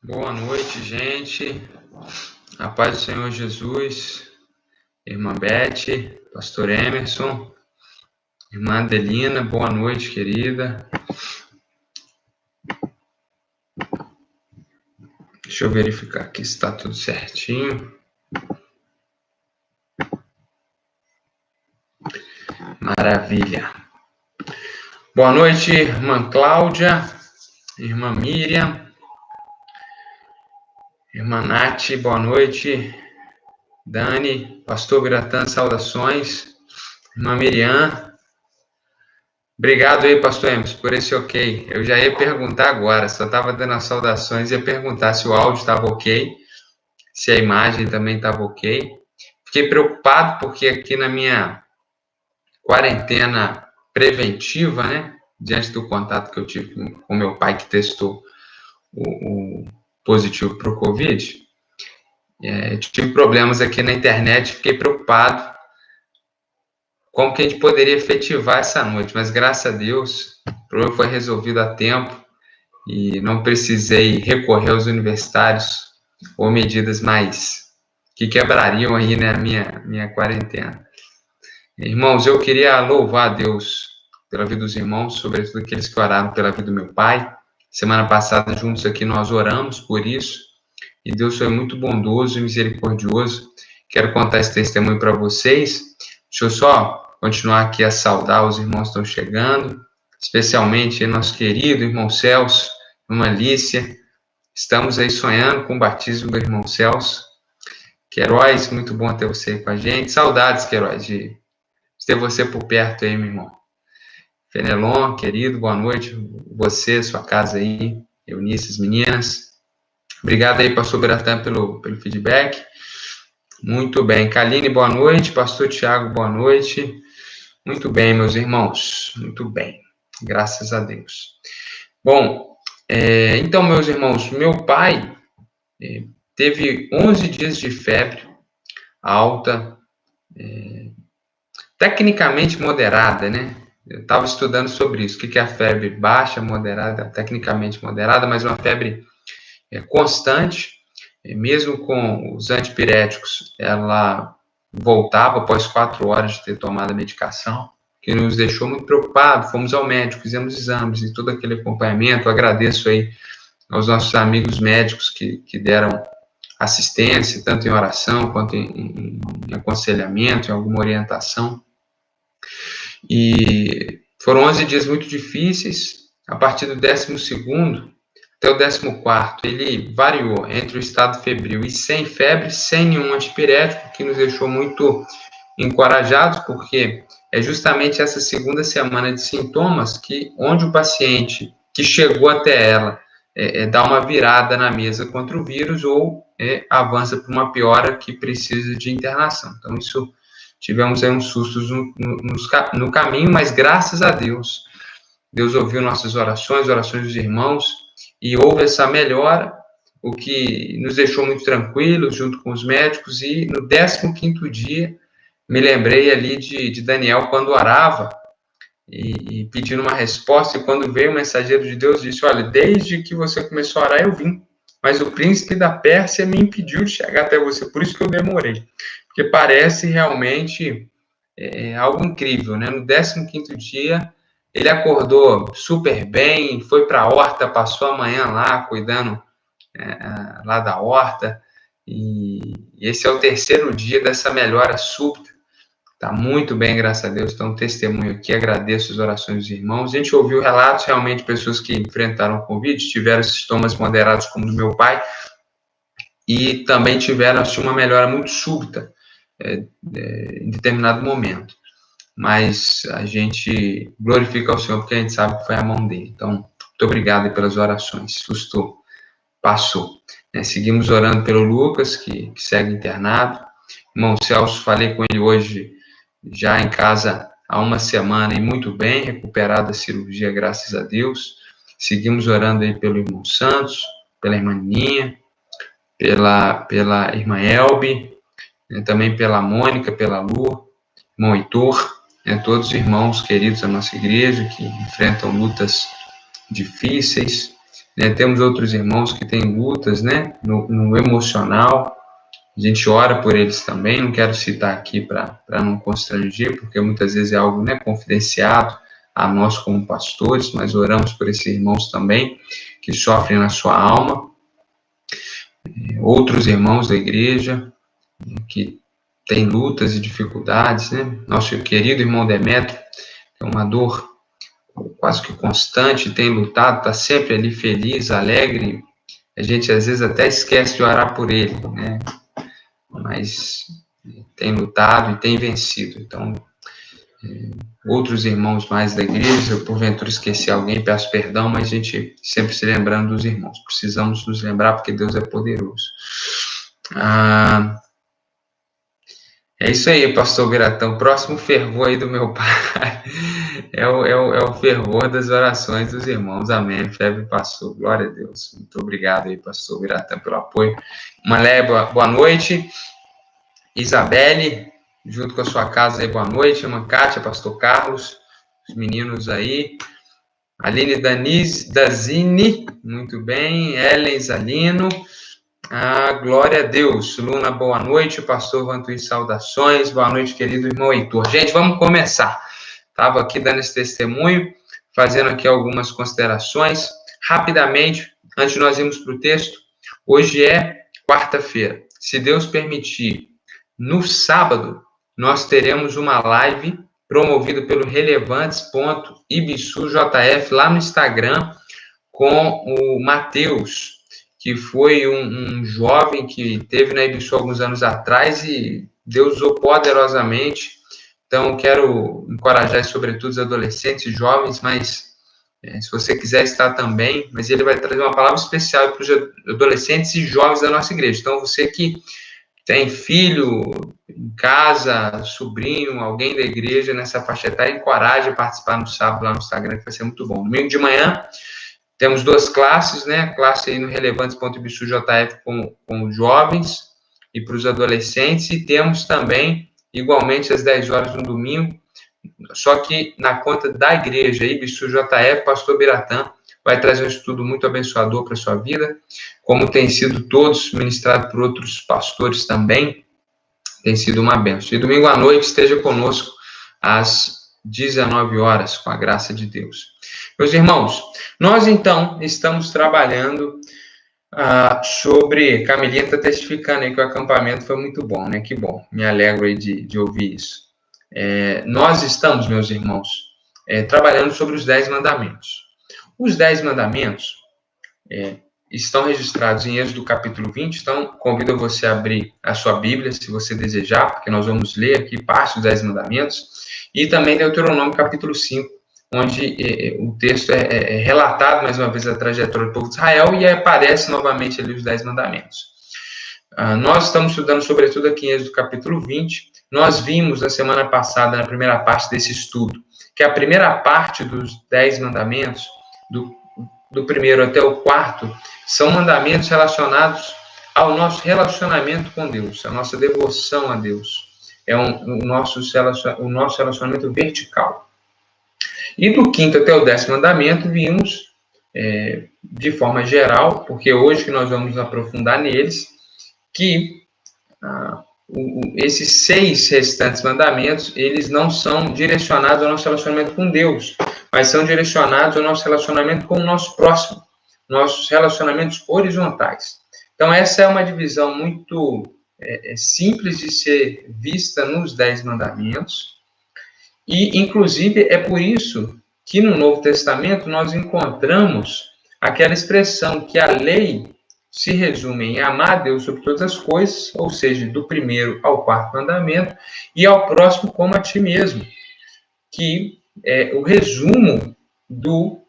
Boa noite, gente. A paz do Senhor Jesus, irmã Beth, pastor Emerson, irmã Adelina, boa noite, querida. Deixa eu verificar aqui se está tudo certinho. Maravilha. Boa noite, irmã Cláudia, irmã Miriam, irmã Nath, boa noite. Dani, pastor Biratã, saudações. Irmã Miriam, obrigado aí, pastor Emerson, por esse ok. Eu já ia perguntar agora, só estava dando as saudações, ia perguntar se o áudio estava ok, se a imagem também estava ok. Fiquei preocupado porque aqui na minha quarentena preventiva, né, diante do contato que eu tive com meu pai que testou o positivo para o Covid, tive problemas aqui na internet, fiquei preocupado como que a gente poderia efetivar essa noite, mas graças a Deus o problema foi resolvido a tempo e não precisei recorrer aos universitários ou medidas mais que quebrariam aí, né, a minha quarentena. Irmãos, eu queria louvar a Deus pela vida dos irmãos, sobretudo aqueles que oraram pela vida do meu pai. Semana passada, juntos aqui, nós oramos por isso, e Deus foi muito bondoso e misericordioso. Quero contar esse testemunho para vocês. Deixa eu só continuar aqui a saudar os irmãos que estão chegando, especialmente nosso querido irmão Celso, irmã Lícia. Estamos aí sonhando com o batismo do irmão Celso. Queiroz, muito bom ter você aí com a gente. Saudades, Queiroz, de ter você por perto aí, meu irmão. Fenelon, querido, boa noite. Você, sua casa aí, Eunice, as meninas. Obrigado aí, pastor Biratã, pelo feedback. Muito bem. Kaline, boa noite. Pastor Tiago, boa noite. Muito bem, meus irmãos. Muito bem. Graças a Deus. Bom, então, meus irmãos, meu pai teve 11 dias de febre alta, tecnicamente moderada, né? Eu estava estudando sobre isso, o que é a febre baixa, moderada, tecnicamente moderada, mas uma febre constante, mesmo com os antipiréticos, ela voltava após 4 horas de ter tomado a medicação, que nos deixou muito preocupados. Fomos ao médico, fizemos exames e todo aquele acompanhamento. Eu agradeço aí aos nossos amigos médicos que deram assistência, tanto em oração quanto em aconselhamento, em alguma orientação. E foram 11 dias muito difíceis. A partir do 12º até o 14º, ele variou entre o estado febril e sem febre, sem nenhum antipirético, que nos deixou muito encorajados, porque é justamente essa segunda semana de sintomas onde o paciente que chegou até ela dá uma virada na mesa contra o vírus ou avança para uma piora que precisa de internação. Então, isso tivemos aí uns sustos no caminho, mas graças a Deus, Deus ouviu nossas orações dos irmãos, e houve essa melhora, o que nos deixou muito tranquilos, junto com os médicos, e no 15º dia, me lembrei ali de Daniel, quando orava, e pedindo uma resposta, e quando veio o mensageiro de Deus, disse: olha, desde que você começou a orar, eu vim, mas o príncipe da Pérsia me impediu de chegar até você, por isso que eu demorei. Porque parece realmente algo incrível, né? No 15º dia, ele acordou super bem, foi para a horta, passou a manhã lá, cuidando lá da horta, e esse é o 3º dia dessa melhora súbita. Está muito bem, graças a Deus. Então, testemunho aqui, agradeço as orações dos irmãos. A gente ouviu relatos realmente de pessoas que enfrentaram o Covid, tiveram sintomas moderados, como do meu pai, e também tiveram assim, uma melhora muito súbita em determinado momento. Mas a gente glorifica ao Senhor porque a gente sabe que foi a mão dele. Então, muito obrigado pelas orações. Susto passou. Seguimos orando pelo Lucas, que segue internado. Irmão Celso, falei com ele hoje, já em casa há uma semana, e muito bem, recuperado da cirurgia, graças a Deus. Seguimos orando aí pelo irmão Santos, pela irmã Ninha, pela irmã Elbe, também pela Mônica, pela Lu, irmão Heitor, todos os irmãos queridos da nossa igreja que enfrentam lutas difíceis. né? Temos outros irmãos que têm lutas, né, no emocional. A gente ora por eles também. Não quero citar aqui para não constranger, porque muitas vezes é algo, né, confidenciado a nós como pastores, mas oramos por esses irmãos também que sofrem na sua alma. Outros irmãos da igreja que têm lutas e dificuldades, né? Nosso querido irmão Demétrio, é uma dor quase que constante, tem lutado, está sempre ali feliz, alegre. A gente às vezes até esquece de orar por ele, né? Mas tem lutado e tem vencido. Então, outros irmãos mais da igreja, se eu porventura esqueci alguém, peço perdão, mas a gente sempre se lembrando dos irmãos. Precisamos nos lembrar porque Deus é poderoso. É isso aí, pastor Biratão. Próximo fervor aí do meu pai é o fervor das orações dos irmãos. Amém. Febre passou. Glória a Deus. Muito obrigado aí, pastor Biratão, pelo apoio. Malé, boa noite. Isabelle, junto com a sua casa aí, boa noite. Irmã Kátia, pastor Carlos, os meninos aí. Aline Dazini, muito bem. Ellen Zalino. Glória a Deus. Luna, boa noite. Pastor Vantuí, saudações. Boa noite, querido irmão Heitor. Gente, vamos começar. Estava aqui dando esse testemunho, fazendo aqui algumas considerações. Rapidamente, antes de nós irmos para o texto, hoje é quarta-feira. Se Deus permitir, no sábado, nós teremos uma live promovida pelo relevantes.ibsujf lá no Instagram com o Matheus, que foi um jovem que teve na Ibsu alguns anos atrás e Deus usou poderosamente. Então, quero encorajar, sobretudo, os adolescentes e jovens, mas se você quiser estar também, mas ele vai trazer uma palavra especial para os adolescentes e jovens da nossa igreja. Então, você que tem filho em casa, sobrinho, alguém da igreja nessa faixa etária, encoraje a participar no sábado lá no Instagram, que vai ser muito bom. Domingo de manhã, temos duas classes, né? Classe aí no relevantes.ibsujf com os jovens e para os adolescentes, e temos também, igualmente, às 10 horas no domingo, só que na conta da igreja, IBSUJF, pastor Biratã vai trazer um estudo muito abençoador para a sua vida, como tem sido todos ministrados por outros pastores também, tem sido uma bênção. E domingo à noite esteja conosco às 19 horas, com a graça de Deus. Meus irmãos, nós então estamos trabalhando sobre... Camilinha está testificando aí que o acampamento foi muito bom, né? Que bom, me alegro aí de ouvir isso. Nós estamos, meus irmãos, trabalhando sobre os 10 mandamentos. Os 10 mandamentos estão registrados em Êxodo capítulo 20, então convido você a abrir a sua Bíblia, se você desejar, porque nós vamos ler aqui parte dos 10 mandamentos, e também Deuteronômio capítulo 5, onde o texto é relatado, mais uma vez, a trajetória do povo de Israel, e aparece novamente ali os 10 mandamentos. Nós estamos estudando, sobretudo, aqui em Êxodo capítulo 20, nós vimos na semana passada, na primeira parte desse estudo, que a primeira parte dos 10 mandamentos, do primeiro até o quarto, são mandamentos relacionados ao nosso relacionamento com Deus, a nossa devoção a Deus. É o nosso relacionamento vertical. E do quinto até o 10º mandamento, vimos, de forma geral, porque hoje que nós vamos nos aprofundar neles, que esses 6 restantes mandamentos, eles não são direcionados ao nosso relacionamento com Deus, mas são direcionados ao nosso relacionamento com o nosso próximo, nossos relacionamentos horizontais. Então, essa é uma divisão muito simples de ser vista nos 10 mandamentos, e, inclusive, é por isso que no Novo Testamento nós encontramos aquela expressão que a lei se resume em amar a Deus sobre todas as coisas, ou seja, do primeiro ao 4º mandamento, e ao próximo como a ti mesmo, que é o resumo do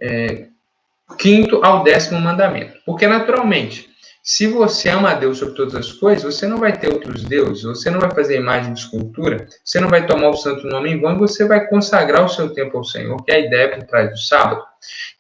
5º ao 10º mandamento. Porque, naturalmente, se você ama a Deus sobre todas as coisas, você não vai ter outros deuses, você não vai fazer imagem de escultura, você não vai tomar o santo nome em vão, e você vai consagrar o seu tempo ao Senhor, que é a ideia por trás do sábado.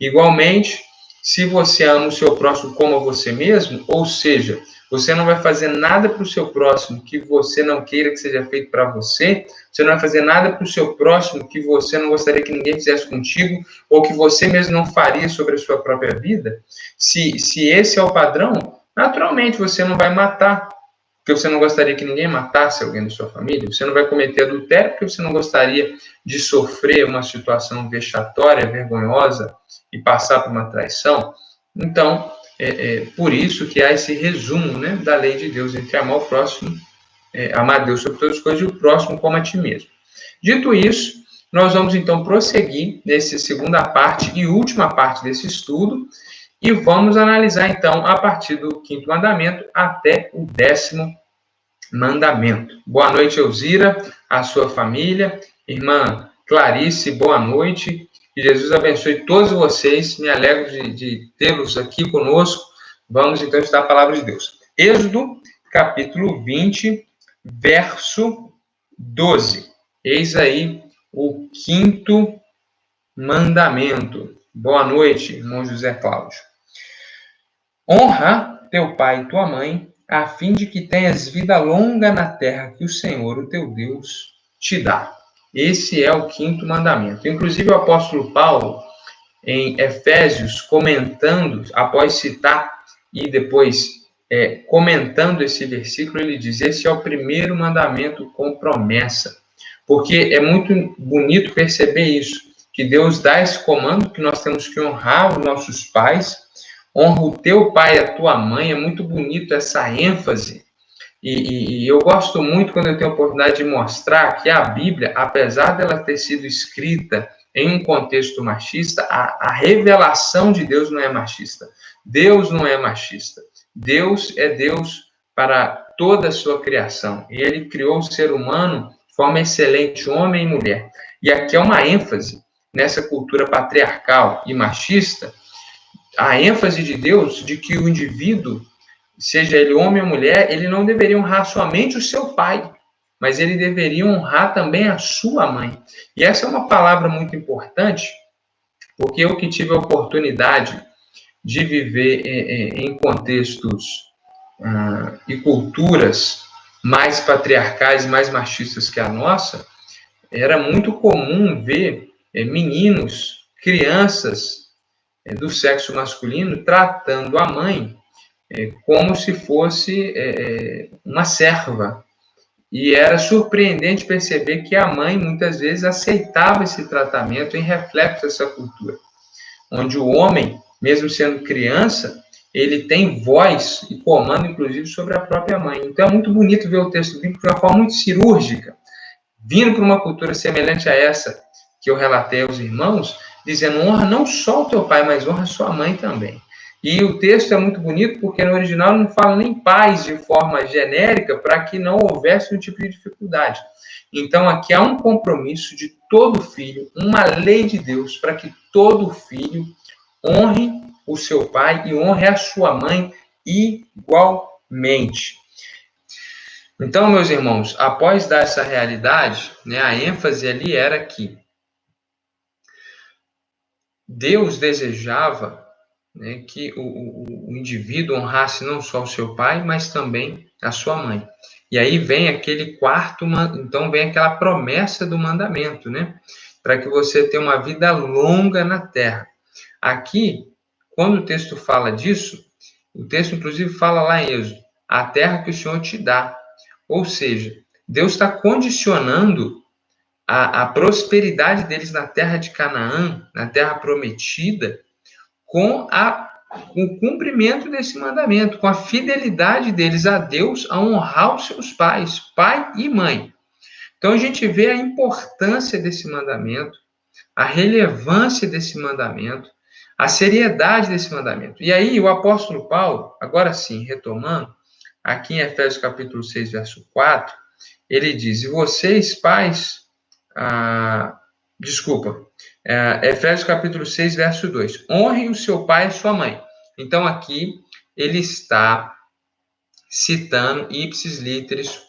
Igualmente, se você ama o seu próximo como a você mesmo, ou seja, você não vai fazer nada para o seu próximo que você não queira que seja feito para você, você não vai fazer nada para o seu próximo que você não gostaria que ninguém fizesse contigo, ou que você mesmo não faria sobre a sua própria vida. Se esse é o padrão, naturalmente você não vai matar, porque você não gostaria que ninguém matasse alguém da sua família, você não vai cometer adultério porque você não gostaria de sofrer uma situação vexatória, vergonhosa e passar por uma traição. Então, por isso que há esse resumo, né, da lei de Deus entre amar o próximo, amar Deus sobre todas as coisas e o próximo como a ti mesmo. Dito isso, nós vamos então prosseguir nessa segunda parte e última parte desse estudo, e vamos analisar, então, a partir do 5º mandamento até o 10º mandamento. Boa noite, Elzira, a sua família. Irmã Clarice, boa noite. Que Jesus abençoe todos vocês. Me alegro de tê-los aqui conosco. Vamos, então, estudar a palavra de Deus. Êxodo, capítulo 20, verso 12. Eis aí o 5º mandamento. Boa noite, irmão José Cláudio. Honra teu pai e tua mãe, a fim de que tenhas vida longa na terra que o Senhor, o teu Deus, te dá. Esse é o 5º mandamento. Inclusive, o apóstolo Paulo, em Efésios, comentando, após citar e depois comentando esse versículo, ele diz: esse é o primeiro mandamento com promessa. Porque é muito bonito perceber isso, que Deus dá esse comando que nós temos que honrar os nossos pais. Honra o teu pai e a tua mãe. É muito bonito essa ênfase. E eu gosto muito quando eu tenho a oportunidade de mostrar que a Bíblia, apesar dela ter sido escrita em um contexto machista, a revelação de Deus não é machista. Deus não é machista. Deus é Deus para toda a sua criação. E ele criou o ser humano de forma excelente, homem e mulher. E aqui é uma ênfase nessa cultura patriarcal e machista, a ênfase de Deus de que o indivíduo, seja ele homem ou mulher, ele não deveria honrar somente o seu pai, mas ele deveria honrar também a sua mãe. E essa é uma palavra muito importante, porque eu que tive a oportunidade de viver em contextos e culturas mais patriarcais, mais machistas que a nossa, era muito comum ver meninos, crianças do sexo masculino tratando a mãe como se fosse uma serva. E era surpreendente perceber que a mãe, muitas vezes, aceitava esse tratamento em reflexo dessa cultura, onde o homem, mesmo sendo criança, ele tem voz e comando, inclusive, sobre a própria mãe. Então, é muito bonito ver o texto bíblico de uma forma muito cirúrgica, vindo para uma cultura semelhante a essa que eu relatei aos irmãos, dizendo: honra não só o teu pai, mas honra sua mãe também. E o texto é muito bonito porque no original não fala nem pais de forma genérica para que não houvesse um tipo de dificuldade. Então aqui há um compromisso de todo filho, uma lei de Deus para que todo filho honre o seu pai e honre a sua mãe igualmente. Então, meus irmãos, após dar essa realidade, né, a ênfase ali era que Deus desejava, né, que o indivíduo honrasse não só o seu pai, mas também a sua mãe. E aí vem aquele então vem aquela promessa do mandamento, né, para que você tenha uma vida longa na terra. Aqui, quando o texto fala disso, o texto inclusive fala lá em Êxodo: a terra que o Senhor te dá. Ou seja, Deus está condicionando a prosperidade deles na terra de Canaã, na terra prometida, com o cumprimento desse mandamento, com a fidelidade deles a Deus, a honrar os seus pais, pai e mãe. Então a gente vê a importância desse mandamento, a relevância desse mandamento, a seriedade desse mandamento. E aí o apóstolo Paulo, agora sim, retomando, aqui em Efésios capítulo 6, verso 4, ele diz: e vocês, pais, Efésios capítulo 6, verso 2, honrem o seu pai e a sua mãe. Então aqui ele está citando ipsis literis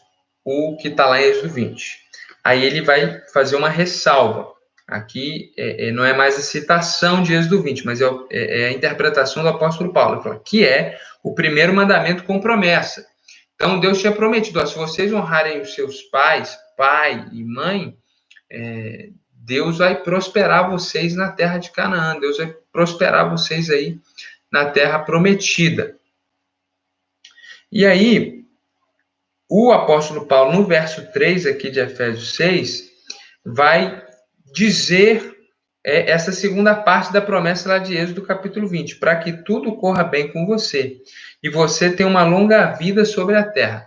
o que está lá em Êxodo 20. Aí ele vai fazer uma ressalva. Aqui não é mais a citação de Êxodo 20, mas é a interpretação do apóstolo Paulo. Ele fala, que é o primeiro mandamento com promessa. Então, Deus tinha prometido, se vocês honrarem os seus pais, pai e mãe, Deus vai prosperar vocês na terra de Canaã. Deus vai prosperar vocês aí na terra prometida. E aí, o apóstolo Paulo, no verso 3 aqui de Efésios 6, vai dizer essa segunda parte da promessa lá de Êxodo capítulo 20, para que tudo corra bem com você e você tenha uma longa vida sobre a terra.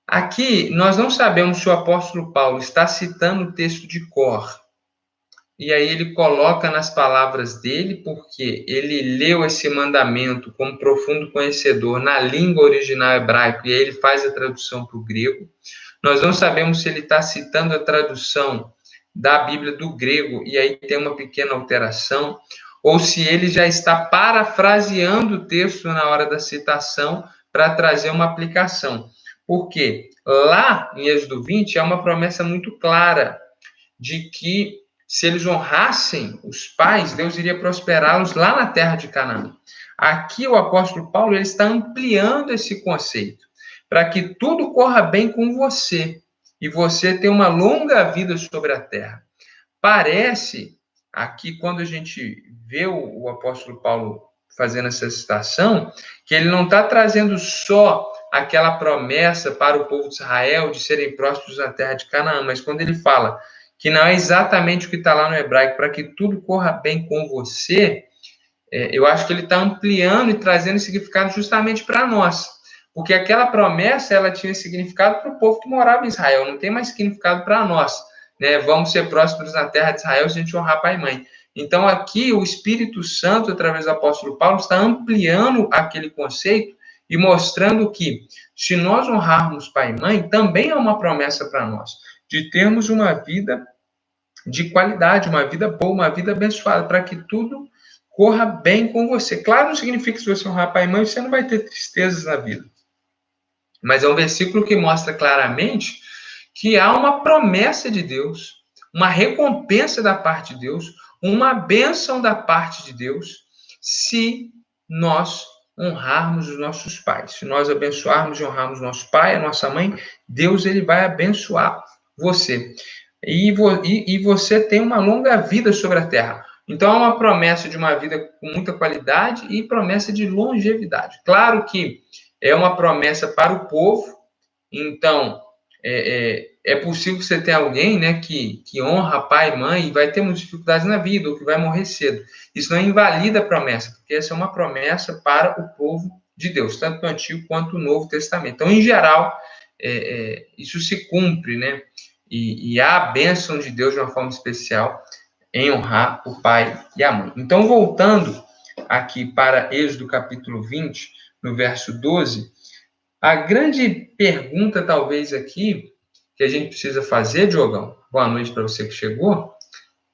Aqui, nós não sabemos se o apóstolo Paulo está citando o texto de cor, e aí ele coloca nas palavras dele, porque ele leu esse mandamento como profundo conhecedor na língua original hebraica, e aí ele faz a tradução para o grego. Nós não sabemos se ele está citando a tradução da Bíblia do grego, e aí tem uma pequena alteração, ou se ele já está parafraseando o texto na hora da citação para trazer uma aplicação. Porque lá em Êxodo 20 é uma promessa muito clara de que se eles honrassem os pais, Deus iria prosperá-los lá na terra de Canaã. Aqui o apóstolo Paulo ele está ampliando esse conceito, para que tudo corra bem com você, e você tenha uma longa vida sobre a terra. Parece, aqui quando a gente vê o apóstolo Paulo fazendo essa citação, que ele não está trazendo só aquela promessa para o povo de Israel de serem prósperos na terra de Canaã, mas quando ele fala que não é exatamente o que está lá no hebraico, para que tudo corra bem com você, eu acho que ele está ampliando e trazendo significado justamente para nós. Porque aquela promessa, ela tinha significado para o povo que morava em Israel, não tem mais significado para nós. Né? Vamos ser prósperos na terra de Israel se a gente honrar pai e mãe. Então, aqui, o Espírito Santo, através do apóstolo Paulo, está ampliando aquele conceito e mostrando que, se nós honrarmos pai e mãe, também é uma promessa para nós, de termos uma vida de qualidade, uma vida boa, uma vida abençoada, para que tudo corra bem com você. Claro, não significa que se você honrar pai e mãe, você não vai ter tristezas na vida. Mas é um versículo que mostra claramente que há uma promessa de Deus, uma recompensa da parte de Deus, uma bênção da parte de Deus, se nós honrarmos os nossos pais. Se nós abençoarmos e honrarmos nosso pai, a nossa mãe, Deus ele vai abençoar você. E você tem uma longa vida sobre a terra. Então, é uma promessa de uma vida com muita qualidade e promessa de longevidade. Claro que é uma promessa para o povo, então é possível que você tenha alguém, né, que honra pai e mãe e vai ter muitas dificuldades na vida, ou que vai morrer cedo. Isso não invalida a promessa, porque essa é uma promessa para o povo de Deus, tanto no Antigo quanto no Novo Testamento. Então, em geral, isso se cumpre, né? E há a bênção de Deus de uma forma especial em honrar o pai e a mãe. Então, voltando aqui para Êxodo capítulo 20, no verso 12, a grande pergunta, talvez, aqui, que a gente precisa fazer, Diogão, boa noite para você que chegou,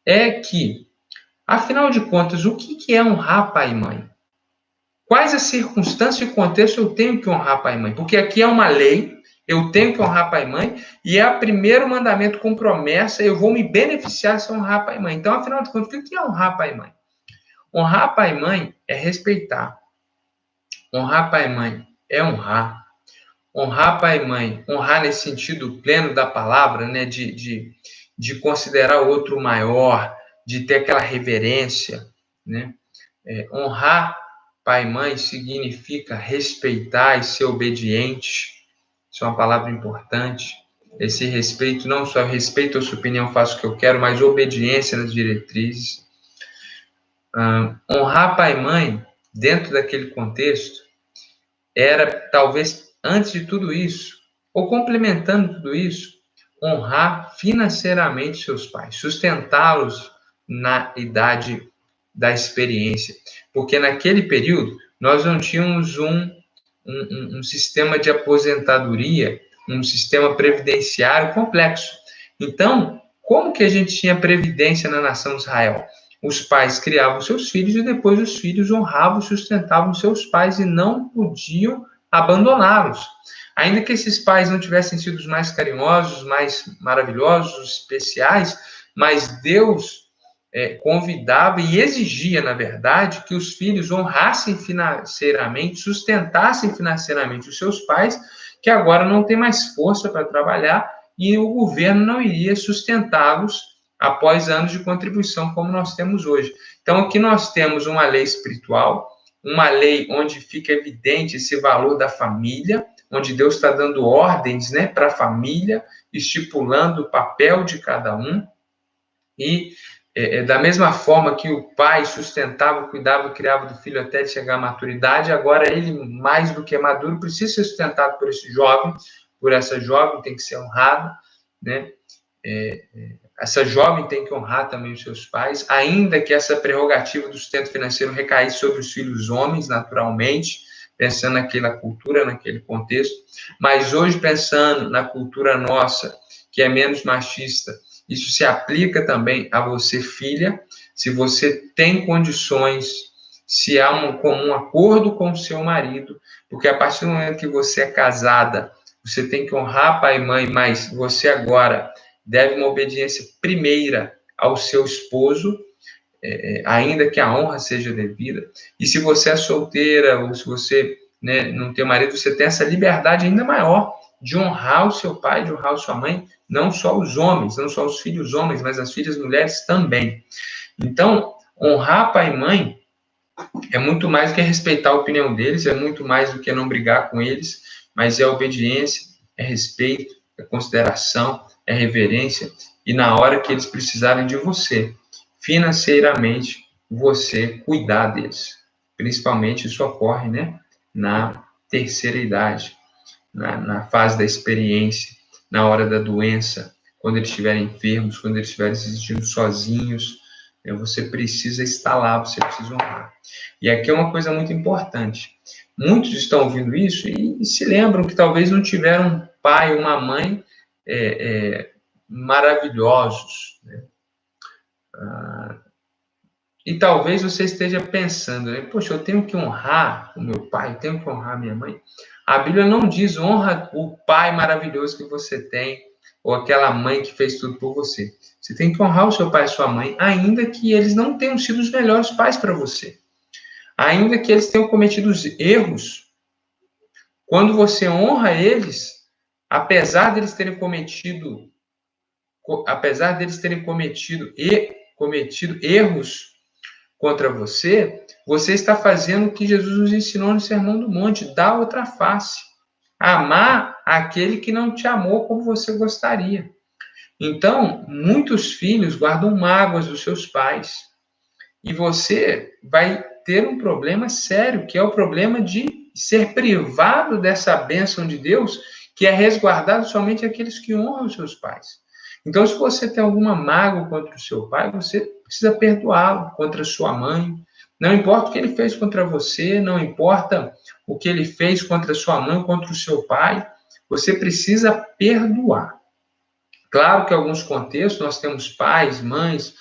é que, afinal de contas, o que é honrar pai e mãe? Quais as circunstâncias e contexto eu tenho que honrar pai e mãe? Porque aqui é uma lei, eu tenho que honrar pai e mãe, e é o primeiro mandamento com promessa, eu vou me beneficiar se eu honrar pai e mãe. Então, afinal de contas, o que é honrar pai e mãe? Honrar pai e mãe é respeitar. Honrar pai e mãe é honrar. Honrar pai e mãe, honrar nesse sentido pleno da palavra, né, de considerar o outro maior, de ter aquela reverência, né? Honrar pai e mãe significa respeitar e ser obediente. Isso é uma palavra importante. Esse respeito, não só respeito a sua opinião, faço o que eu quero, mas obediência nas diretrizes. Honrar pai e mãe, dentro daquele contexto, era, talvez, antes de tudo isso, ou complementando tudo isso, honrar financeiramente seus pais, sustentá-los na idade da experiência. Porque naquele período, nós não tínhamos um sistema de aposentadoria, um sistema previdenciário complexo. Então, como que a gente tinha previdência na nação de Israel? Os pais criavam seus filhos e depois os filhos honravam e sustentavam seus pais e não podiam abandoná-los. Ainda que esses pais não tivessem sido os mais carinhosos, os mais maravilhosos, os especiais, mas Deus convidava e exigia, na verdade, que os filhos honrassem financeiramente, sustentassem financeiramente os seus pais, que agora não tem mais força para trabalhar, e o governo não iria sustentá-los após anos de contribuição, como nós temos hoje. Então, aqui nós temos uma lei espiritual, uma lei onde fica evidente esse valor da família, onde Deus está dando ordens, né, para a família, estipulando o papel de cada um, e da mesma forma que o pai sustentava, cuidava, criava do filho até ele chegar à maturidade, agora ele, mais do que maduro, precisa ser sustentado por esse jovem, por essa jovem, tem que ser honrada, né? Essa jovem tem que honrar também os seus pais, ainda que essa prerrogativa do sustento financeiro recaísse sobre os filhos homens, naturalmente, pensando naquela cultura, naquele contexto, mas hoje, pensando na cultura nossa, que é menos machista, isso se aplica também a você, filha, se você tem condições, se há um comum acordo com o seu marido, porque a partir do momento que você é casada, você tem que honrar pai e mãe, mas você agora deve uma obediência primeira ao seu esposo, ainda que a honra seja devida. E se você é solteira, ou se você, né, não tem marido, você tem essa liberdade ainda maior de honrar o seu pai, de honrar a sua mãe, não só os homens, não só os filhos homens, mas as filhas mulheres também. Então, honrar pai e mãe é muito mais do que respeitar a opinião deles, é muito mais do que não brigar com eles, mas é obediência, é respeito, é consideração, é reverência, e na hora que eles precisarem de você, financeiramente, você cuidar deles. Principalmente isso ocorre, né, na terceira idade, na fase da experiência, na hora da doença, quando eles estiverem enfermos, quando eles estiverem se sentindo sozinhos, você precisa estar lá, você precisa honrar. E aqui é uma coisa muito importante. Muitos estão ouvindo isso e se lembram que talvez não tiveram um pai, uma mãe maravilhosos, né? E talvez você esteja pensando, né? Poxa, eu tenho que honrar o meu pai, eu tenho que honrar a minha mãe. A Bíblia não diz honra o pai maravilhoso que você tem, ou aquela mãe que fez tudo por você. Você tem que honrar o seu pai e sua mãe, ainda que eles não tenham sido os melhores pais para você. Ainda que eles tenham cometido erros, quando você honra eles, apesar deles terem cometido erros contra você, você está fazendo o que Jesus nos ensinou no Sermão do Monte, dar outra face. Amar aquele que não te amou como você gostaria. Então, muitos filhos guardam mágoas dos seus pais. E você vai ter um problema sério, que é o problema de ser privado dessa bênção de Deus, que é resguardado somente aqueles que honram os seus pais. Então, se você tem alguma mágoa contra o seu pai, você precisa perdoá-lo, contra a sua mãe. Não importa o que ele fez contra você, não importa o que ele fez contra a sua mãe, contra o seu pai, você precisa perdoar. Claro que em alguns contextos nós temos pais, mães,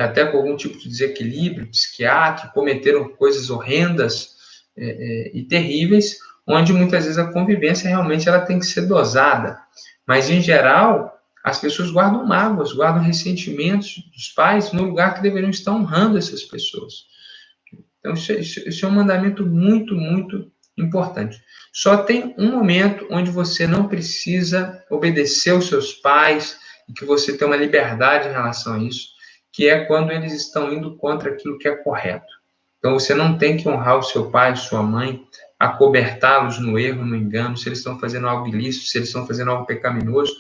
até com algum tipo de desequilíbrio psiquiátrico, cometeram coisas horrendas e terríveis, onde muitas vezes a convivência realmente ela tem que ser dosada. Mas, em geral, as pessoas guardam mágoas, guardam ressentimentos dos pais no lugar que deveriam estar honrando essas pessoas. Então, isso é um mandamento muito, muito importante. Só tem um momento onde você não precisa obedecer aos seus pais e que você tem uma liberdade em relação a isso, que é quando eles estão indo contra aquilo que é correto. Então, você não tem que honrar o seu pai, sua mãe, acobertá-los no erro, no engano, se eles estão fazendo algo ilícito, se eles estão fazendo algo pecaminoso.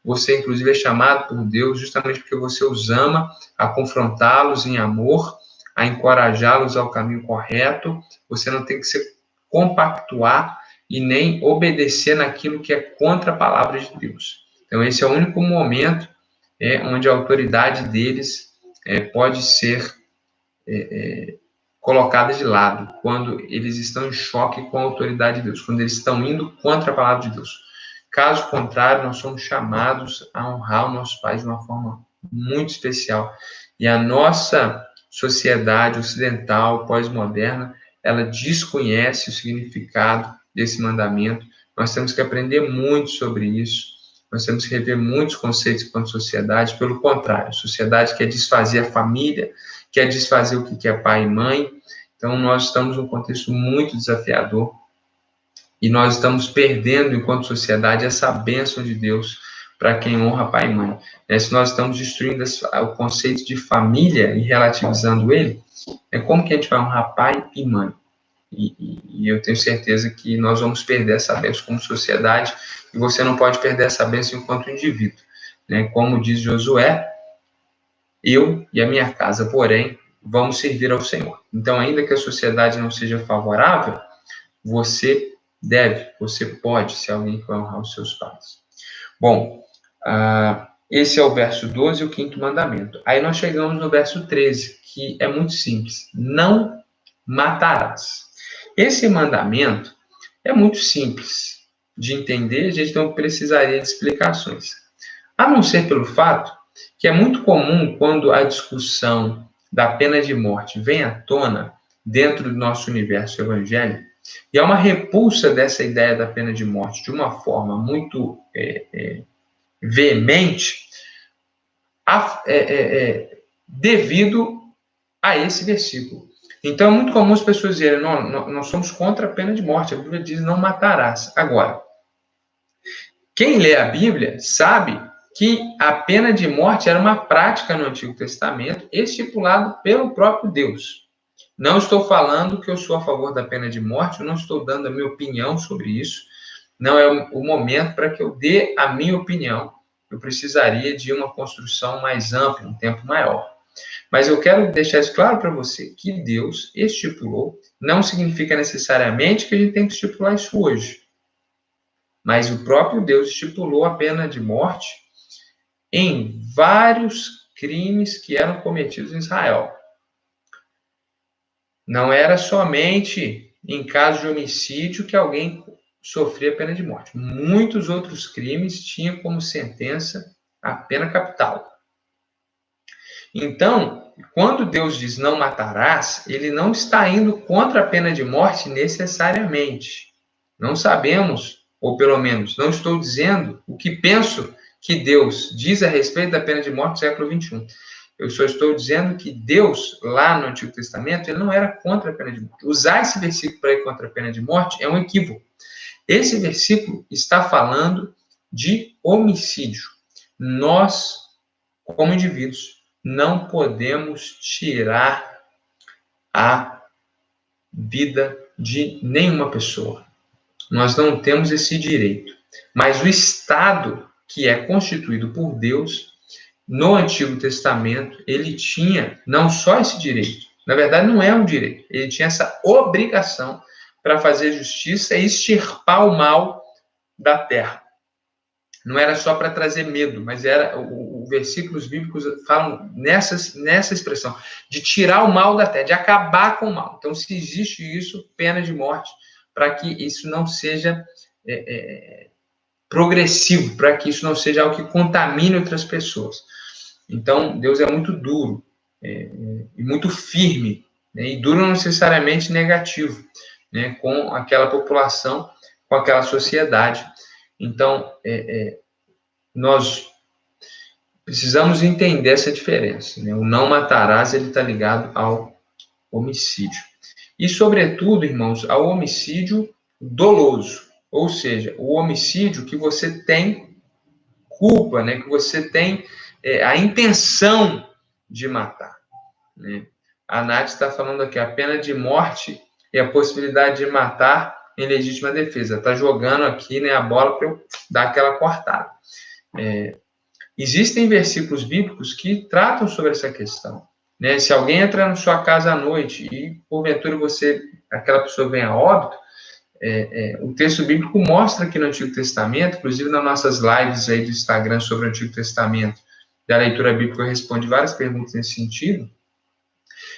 Você, inclusive, é chamado por Deus justamente porque você os ama, a confrontá-los em amor, a encorajá-los ao caminho correto. Você não tem que se compactuar e nem obedecer naquilo que é contra a palavra de Deus. Então, esse é o único momento onde a autoridade deles pode ser colocada de lado, quando eles estão em choque com a autoridade de Deus, quando eles estão indo contra a palavra de Deus. Caso contrário, nós somos chamados a honrar os nossos pais de uma forma muito especial. E a nossa sociedade ocidental, pós-moderna, ela desconhece o significado desse mandamento. Nós temos que aprender muito sobre isso. nós temos que rever muitos conceitos quanto sociedade. Pelo contrário, a sociedade quer desfazer a família, quer desfazer o que é pai e mãe. Então, nós estamos num contexto muito desafiador e nós estamos perdendo, enquanto sociedade, essa bênção de Deus para quem honra pai e mãe. Se nós estamos destruindo o conceito de família e relativizando ele, como que a gente vai honrar pai e mãe? E eu tenho certeza que nós vamos perder essa bênção como sociedade, e você não pode perder essa bênção enquanto indivíduo. Como diz Josué, eu e a minha casa, porém, vamos servir ao Senhor. Então, ainda que a sociedade não seja favorável, você pode ser alguém que vai honrar os seus pais. Bom, esse é o verso 12 e o 5º mandamento. Aí nós chegamos no verso 13, que é muito simples. Não matarás. Esse mandamento é muito simples de entender, a gente não precisaria de explicações. A não ser pelo fato que é muito comum quando a discussão da pena de morte vem à tona dentro do nosso universo evangélico, e há uma repulsa dessa ideia da pena de morte de uma forma muito veemente, devido a esse versículo. Então, é muito comum as pessoas dizerem, nós somos contra a pena de morte, a Bíblia diz, não matarás. Agora, quem lê a Bíblia sabe que a pena de morte era uma prática no Antigo Testamento, estipulado pelo próprio Deus. Não estou falando que eu sou a favor da pena de morte, eu não estou dando a minha opinião sobre isso, não é o momento para que eu dê a minha opinião. Eu precisaria de uma construção mais ampla, um tempo maior. Mas eu quero deixar isso claro para você, que Deus estipulou, não significa necessariamente que a gente tem que estipular isso hoje. Mas o próprio Deus estipulou a pena de morte em vários crimes que eram cometidos em Israel. Não era somente em caso de homicídio que alguém sofria pena de morte. Muitos outros crimes tinham como sentença a pena capital. Então, quando Deus diz não matarás, ele não está indo contra a pena de morte necessariamente. Não sabemos, ou pelo menos não estou dizendo o que penso que Deus diz a respeito da pena de morte do século XXI. Eu só estou dizendo que Deus, lá no Antigo Testamento, ele não era contra a pena de morte. Usar esse versículo para ir contra a pena de morte é um equívoco. Esse versículo está falando de homicídio. Nós, como indivíduos, não podemos tirar a vida de nenhuma pessoa. Nós não temos esse direito. Mas o Estado, que é constituído por Deus, no Antigo Testamento, ele tinha não só esse direito, na verdade não é um direito, ele tinha essa obrigação para fazer justiça e extirpar o mal da terra. Não era só para trazer medo, mas era os versículos bíblicos falam nessa expressão, de tirar o mal da terra, de acabar com o mal. Então, se existe isso, pena de morte, para que isso não seja progressivo, para que isso não seja algo que contamine outras pessoas. Então, Deus é muito duro e muito firme, e duro não necessariamente negativo, com aquela população, com aquela sociedade. Então, nós precisamos entender essa diferença. O não matarás, ele está ligado ao homicídio. E, sobretudo, irmãos, ao homicídio doloso, ou seja, o homicídio que você tem culpa, que você tem a intenção de matar. A Nath está falando aqui, a pena de morte e a possibilidade de matar em legítima defesa. Está jogando aqui a bola para eu dar aquela cortada. Existem versículos bíblicos que tratam sobre essa questão. Se alguém entrar na sua casa à noite e, porventura, aquela pessoa vem a óbito, o texto bíblico mostra que no Antigo Testamento, inclusive nas nossas lives aí do Instagram sobre o Antigo Testamento, da leitura bíblica, eu respondo várias perguntas nesse sentido.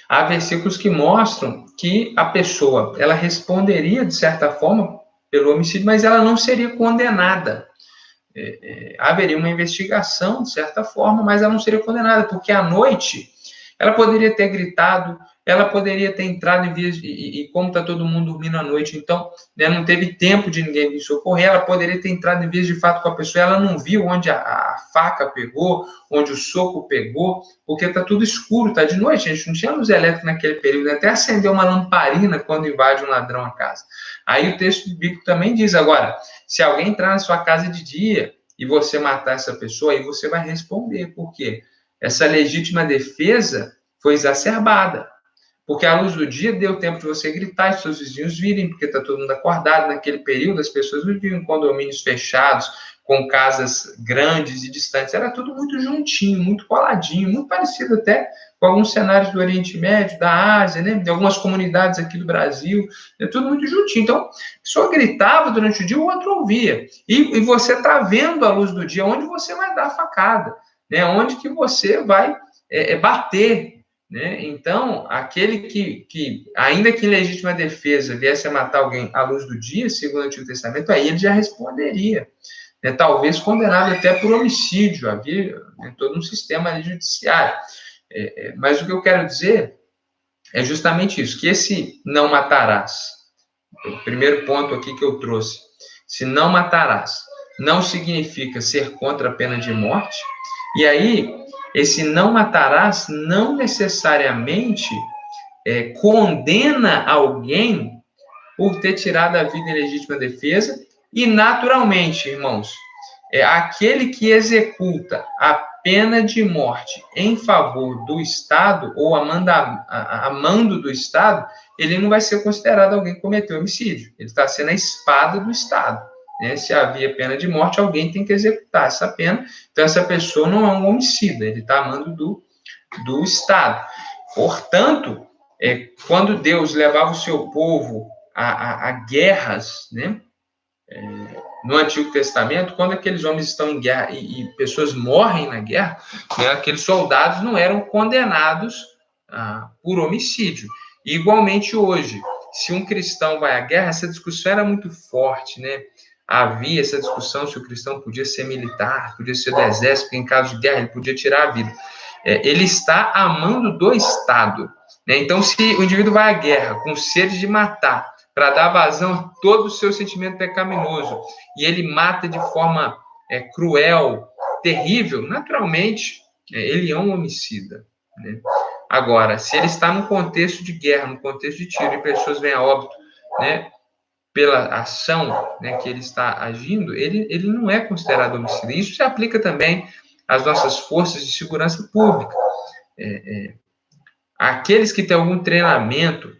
Há versículos que mostram que a pessoa, ela responderia, de certa forma, pelo homicídio, mas ela não seria condenada. Haveria uma investigação, de certa forma, mas ela não seria condenada, porque à noite ela poderia ter gritado, ela poderia ter entrado em vias, e como está todo mundo dormindo à noite, então, né, não teve tempo de ninguém vir socorrer, ela poderia ter entrado em vias de fato com a pessoa, ela não viu onde a faca pegou, onde o soco pegou, porque está tudo escuro, está de noite, a gente não tinha luz elétrica naquele período, até acender uma lamparina quando invade um ladrão a casa. Aí o texto bíblico também diz, agora, se alguém entrar na sua casa de dia e você matar essa pessoa, aí você vai responder, por quê? Essa legítima defesa foi exacerbada. Porque a luz do dia deu tempo de você gritar e seus vizinhos virem, porque está todo mundo acordado. Naquele período, as pessoas viviam em condomínios fechados, com casas grandes e distantes. Era tudo muito juntinho, muito coladinho, muito parecido até com alguns cenários do Oriente Médio, da Ásia, né? De algumas comunidades aqui do Brasil. É tudo muito juntinho. Então, a pessoa gritava durante o dia, o outro ouvia. E você está vendo a luz do dia, onde você vai dar a facada, né? Onde que você vai bater. Né? Então, aquele que, ainda que em legítima defesa, viesse a matar alguém à luz do dia, segundo o Antigo Testamento, aí ele já responderia. Né? Talvez condenado até por homicídio, havia todo um sistema ali judiciário. Mas o que eu quero dizer é justamente isso, que esse não matarás, o primeiro ponto aqui que eu trouxe, se não matarás, não significa ser contra a pena de morte, e aí esse não matarás não necessariamente condena alguém por ter tirado a vida em legítima defesa, e naturalmente, irmãos, aquele que executa a pena de morte em favor do Estado, ou a mando do Estado, ele não vai ser considerado alguém que cometeu homicídio. Ele está sendo a espada do Estado. Né? Se havia pena de morte, alguém tem que executar essa pena. Então, essa pessoa não é um homicida, ele está a mando do Estado. Portanto, quando Deus levava o seu povo a guerras, né? No Antigo Testamento, quando aqueles homens estão em guerra e pessoas morrem na guerra, né, aqueles soldados não eram condenados por homicídio. E, igualmente hoje, se um cristão vai à guerra, essa discussão era muito forte, né? Havia essa discussão se o cristão podia ser militar, podia ser do exército, porque em caso de guerra ele podia tirar a vida. Ele está a mando do Estado. Né? Então, se o indivíduo vai à guerra com sede de matar, para dar vazão a todo o seu sentimento pecaminoso, e ele mata de forma cruel, terrível, naturalmente, ele é um homicida. Né? Agora, se ele está num contexto de guerra, num contexto de tiro, e pessoas vêm a óbito, né, pela ação, né, que ele está agindo, ele não é considerado homicida. Isso se aplica também às nossas forças de segurança pública. Aqueles que têm algum treinamento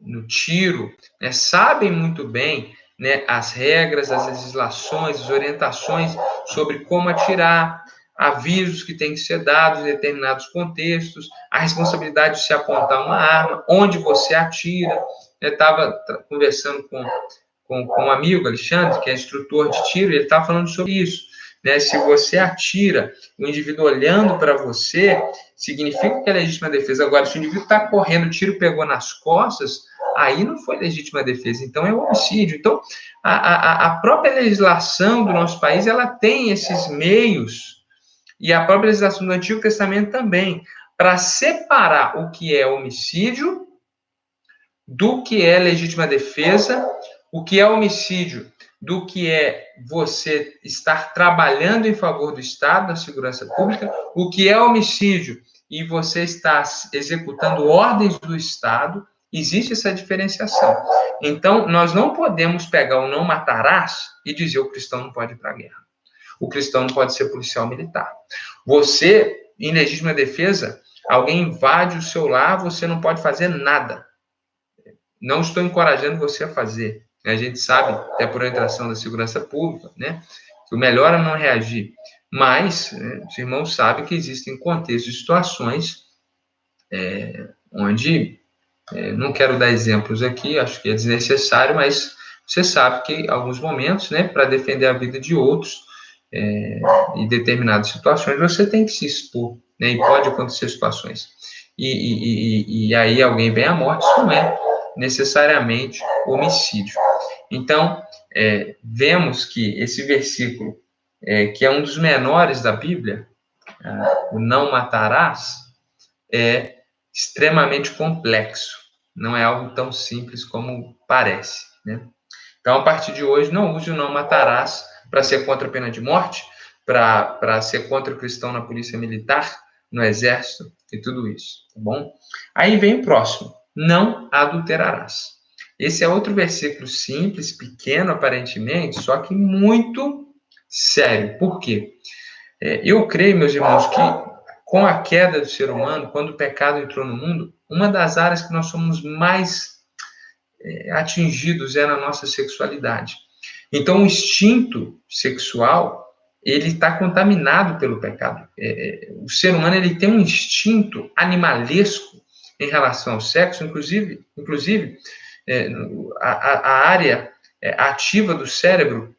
no tiro, né, sabem muito bem, né, as regras, as legislações, as orientações sobre como atirar, avisos que têm que ser dados em determinados contextos, a responsabilidade de se apontar uma arma, onde você atira. Eu estava conversando com um amigo, Alexandre, que é instrutor de tiro, e ele estava falando sobre isso. Né? Se você atira, o indivíduo olhando para você, significa que é legítima defesa. Agora, se o indivíduo está correndo, o tiro pegou nas costas, aí não foi legítima defesa, então é homicídio. Então, a própria legislação do nosso país, ela tem esses meios, e a própria legislação do Antigo Testamento também, para separar o que é homicídio do que é legítima defesa, o que é homicídio do que é você estar trabalhando em favor do Estado, da segurança pública, o que é homicídio e você está executando ordens do Estado. Existe essa diferenciação. Então, nós não podemos pegar o não matarás e dizer o cristão não pode ir para a guerra. O cristão não pode ser policial militar. Você, em legítima defesa, alguém invade o seu lar, você não pode fazer nada. Não estou encorajando você a fazer. A gente sabe, até por orientação da segurança pública, né, que o melhor é não reagir. Mas, os irmãos sabem que existem contextos e situações onde, não quero dar exemplos aqui, acho que é desnecessário, mas você sabe que em alguns momentos, né, para defender a vida de outros, em determinadas situações, você tem que se expor, né, e pode acontecer situações. E aí alguém vem à morte, isso não é necessariamente homicídio. Então, vemos que esse versículo, que é um dos menores da Bíblia, o não matarás, é extremamente complexo. Não é algo tão simples como parece, né? Então, a partir de hoje, não use o não matarás para ser contra a pena de morte, para ser contra o cristão na polícia militar, no exército e tudo isso, tá bom? Aí vem o próximo, não adulterarás. Esse é outro versículo simples, pequeno aparentemente, só que muito sério. Por quê? Eu creio, meus irmãos, que com a queda do ser humano, quando o pecado entrou no mundo, uma das áreas que nós somos mais atingidos é na nossa sexualidade. Então, o instinto sexual, ele está contaminado pelo pecado. O ser humano, ele tem um instinto animalesco em relação ao sexo, inclusive a área ativa do cérebro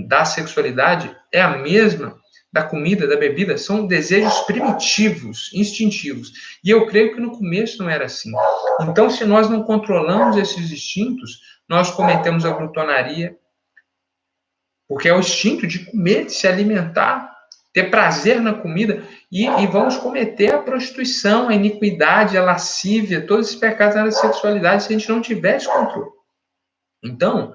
da sexualidade é a mesma da comida, da bebida, são desejos primitivos, instintivos. E eu creio que no começo não era assim. Então, se nós não controlamos esses instintos, nós cometemos a glutonaria, porque é o instinto de comer, de se alimentar, ter prazer na comida, e vamos cometer a prostituição, a iniquidade, a lascívia, todos esses pecados da sexualidade, se a gente não tiver esse controle. Então,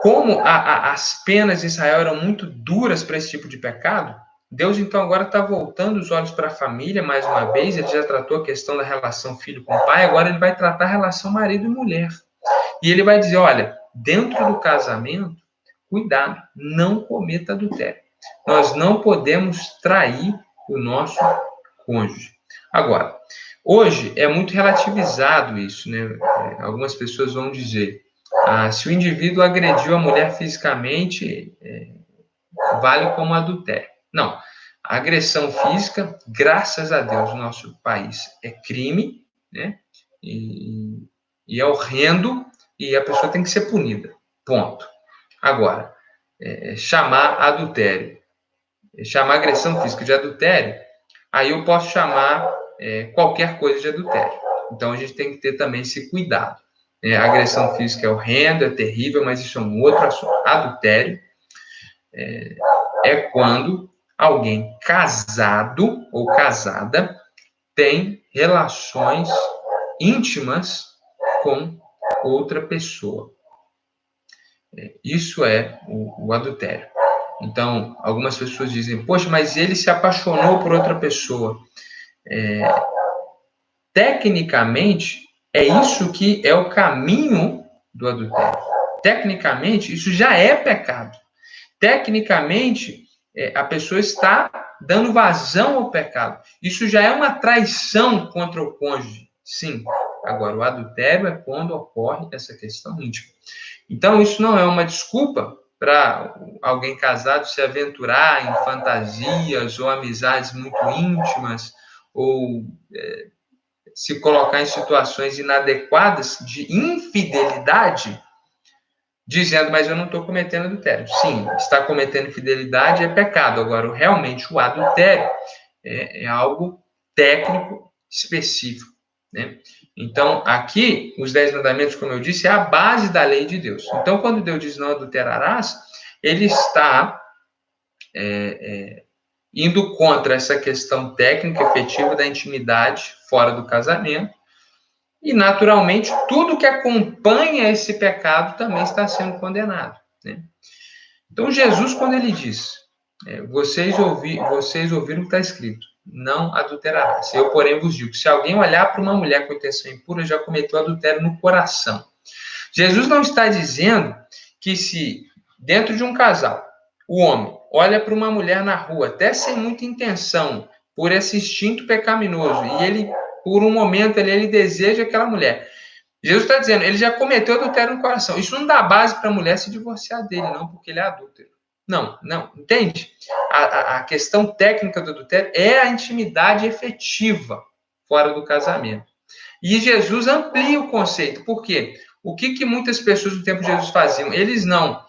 como as penas de Israel eram muito duras para esse tipo de pecado, Deus então agora está voltando os olhos para a família mais uma vez. Ele já tratou a questão da relação filho com pai, agora ele vai tratar a relação marido e mulher. E ele vai dizer, olha, dentro do casamento, cuidado, não cometa adultério. Nós não podemos trair o nosso cônjuge. Agora, hoje é muito relativizado isso, né? Algumas pessoas vão dizer, se o indivíduo agrediu a mulher fisicamente, vale como adultério. Não. A agressão física, graças a Deus, no nosso país é crime, né? E é horrendo, e a pessoa tem que ser punida. Ponto. Agora, chamar adultério, chamar agressão física de adultério, aí eu posso chamar qualquer coisa de adultério. Então, a gente tem que ter também esse cuidado. A agressão física é horrenda, é terrível, mas isso é um outro assunto. Adultério é quando alguém casado ou casada tem relações íntimas com outra pessoa. Isso é o adultério. Então, algumas pessoas dizem, poxa, mas ele se apaixonou por outra pessoa. Tecnicamente, é isso que é o caminho do adultério. Tecnicamente, isso já é pecado. Tecnicamente, a pessoa está dando vazão ao pecado. Isso já é uma traição contra o cônjuge. Sim. Agora, o adultério é quando ocorre essa questão íntima. Então, isso não é uma desculpa para alguém casado se aventurar em fantasias ou amizades muito íntimas, ou se colocar em situações inadequadas de infidelidade, dizendo, mas eu não estou cometendo adultério. Sim, está cometendo infidelidade é pecado. Agora, realmente, o adultério é algo técnico específico, né? Então, aqui, os 10 mandamentos, como eu disse, é a base da lei de Deus. Então, quando Deus diz não adulterarás, ele está indo contra essa questão técnica efetiva da intimidade fora do casamento. E, naturalmente, tudo que acompanha esse pecado também está sendo condenado, né? Então, Jesus, quando ele diz, vocês ouviram o que está escrito, não adulterarás. Eu, porém, vos digo, se alguém olhar para uma mulher com intenção impura, já cometeu adultério no coração. Jesus não está dizendo que se, dentro de um casal, o homem olha para uma mulher na rua, até sem muita intenção, por esse instinto pecaminoso, e ele, por um momento, ele deseja aquela mulher. Jesus está dizendo, ele já cometeu adultério no coração. Isso não dá base para a mulher se divorciar dele, não, porque ele é adúltero. Não, entende? A questão técnica do adultério é a intimidade efetiva fora do casamento. E Jesus amplia o conceito. Por quê? O que muitas pessoas no tempo de Jesus faziam? Eles não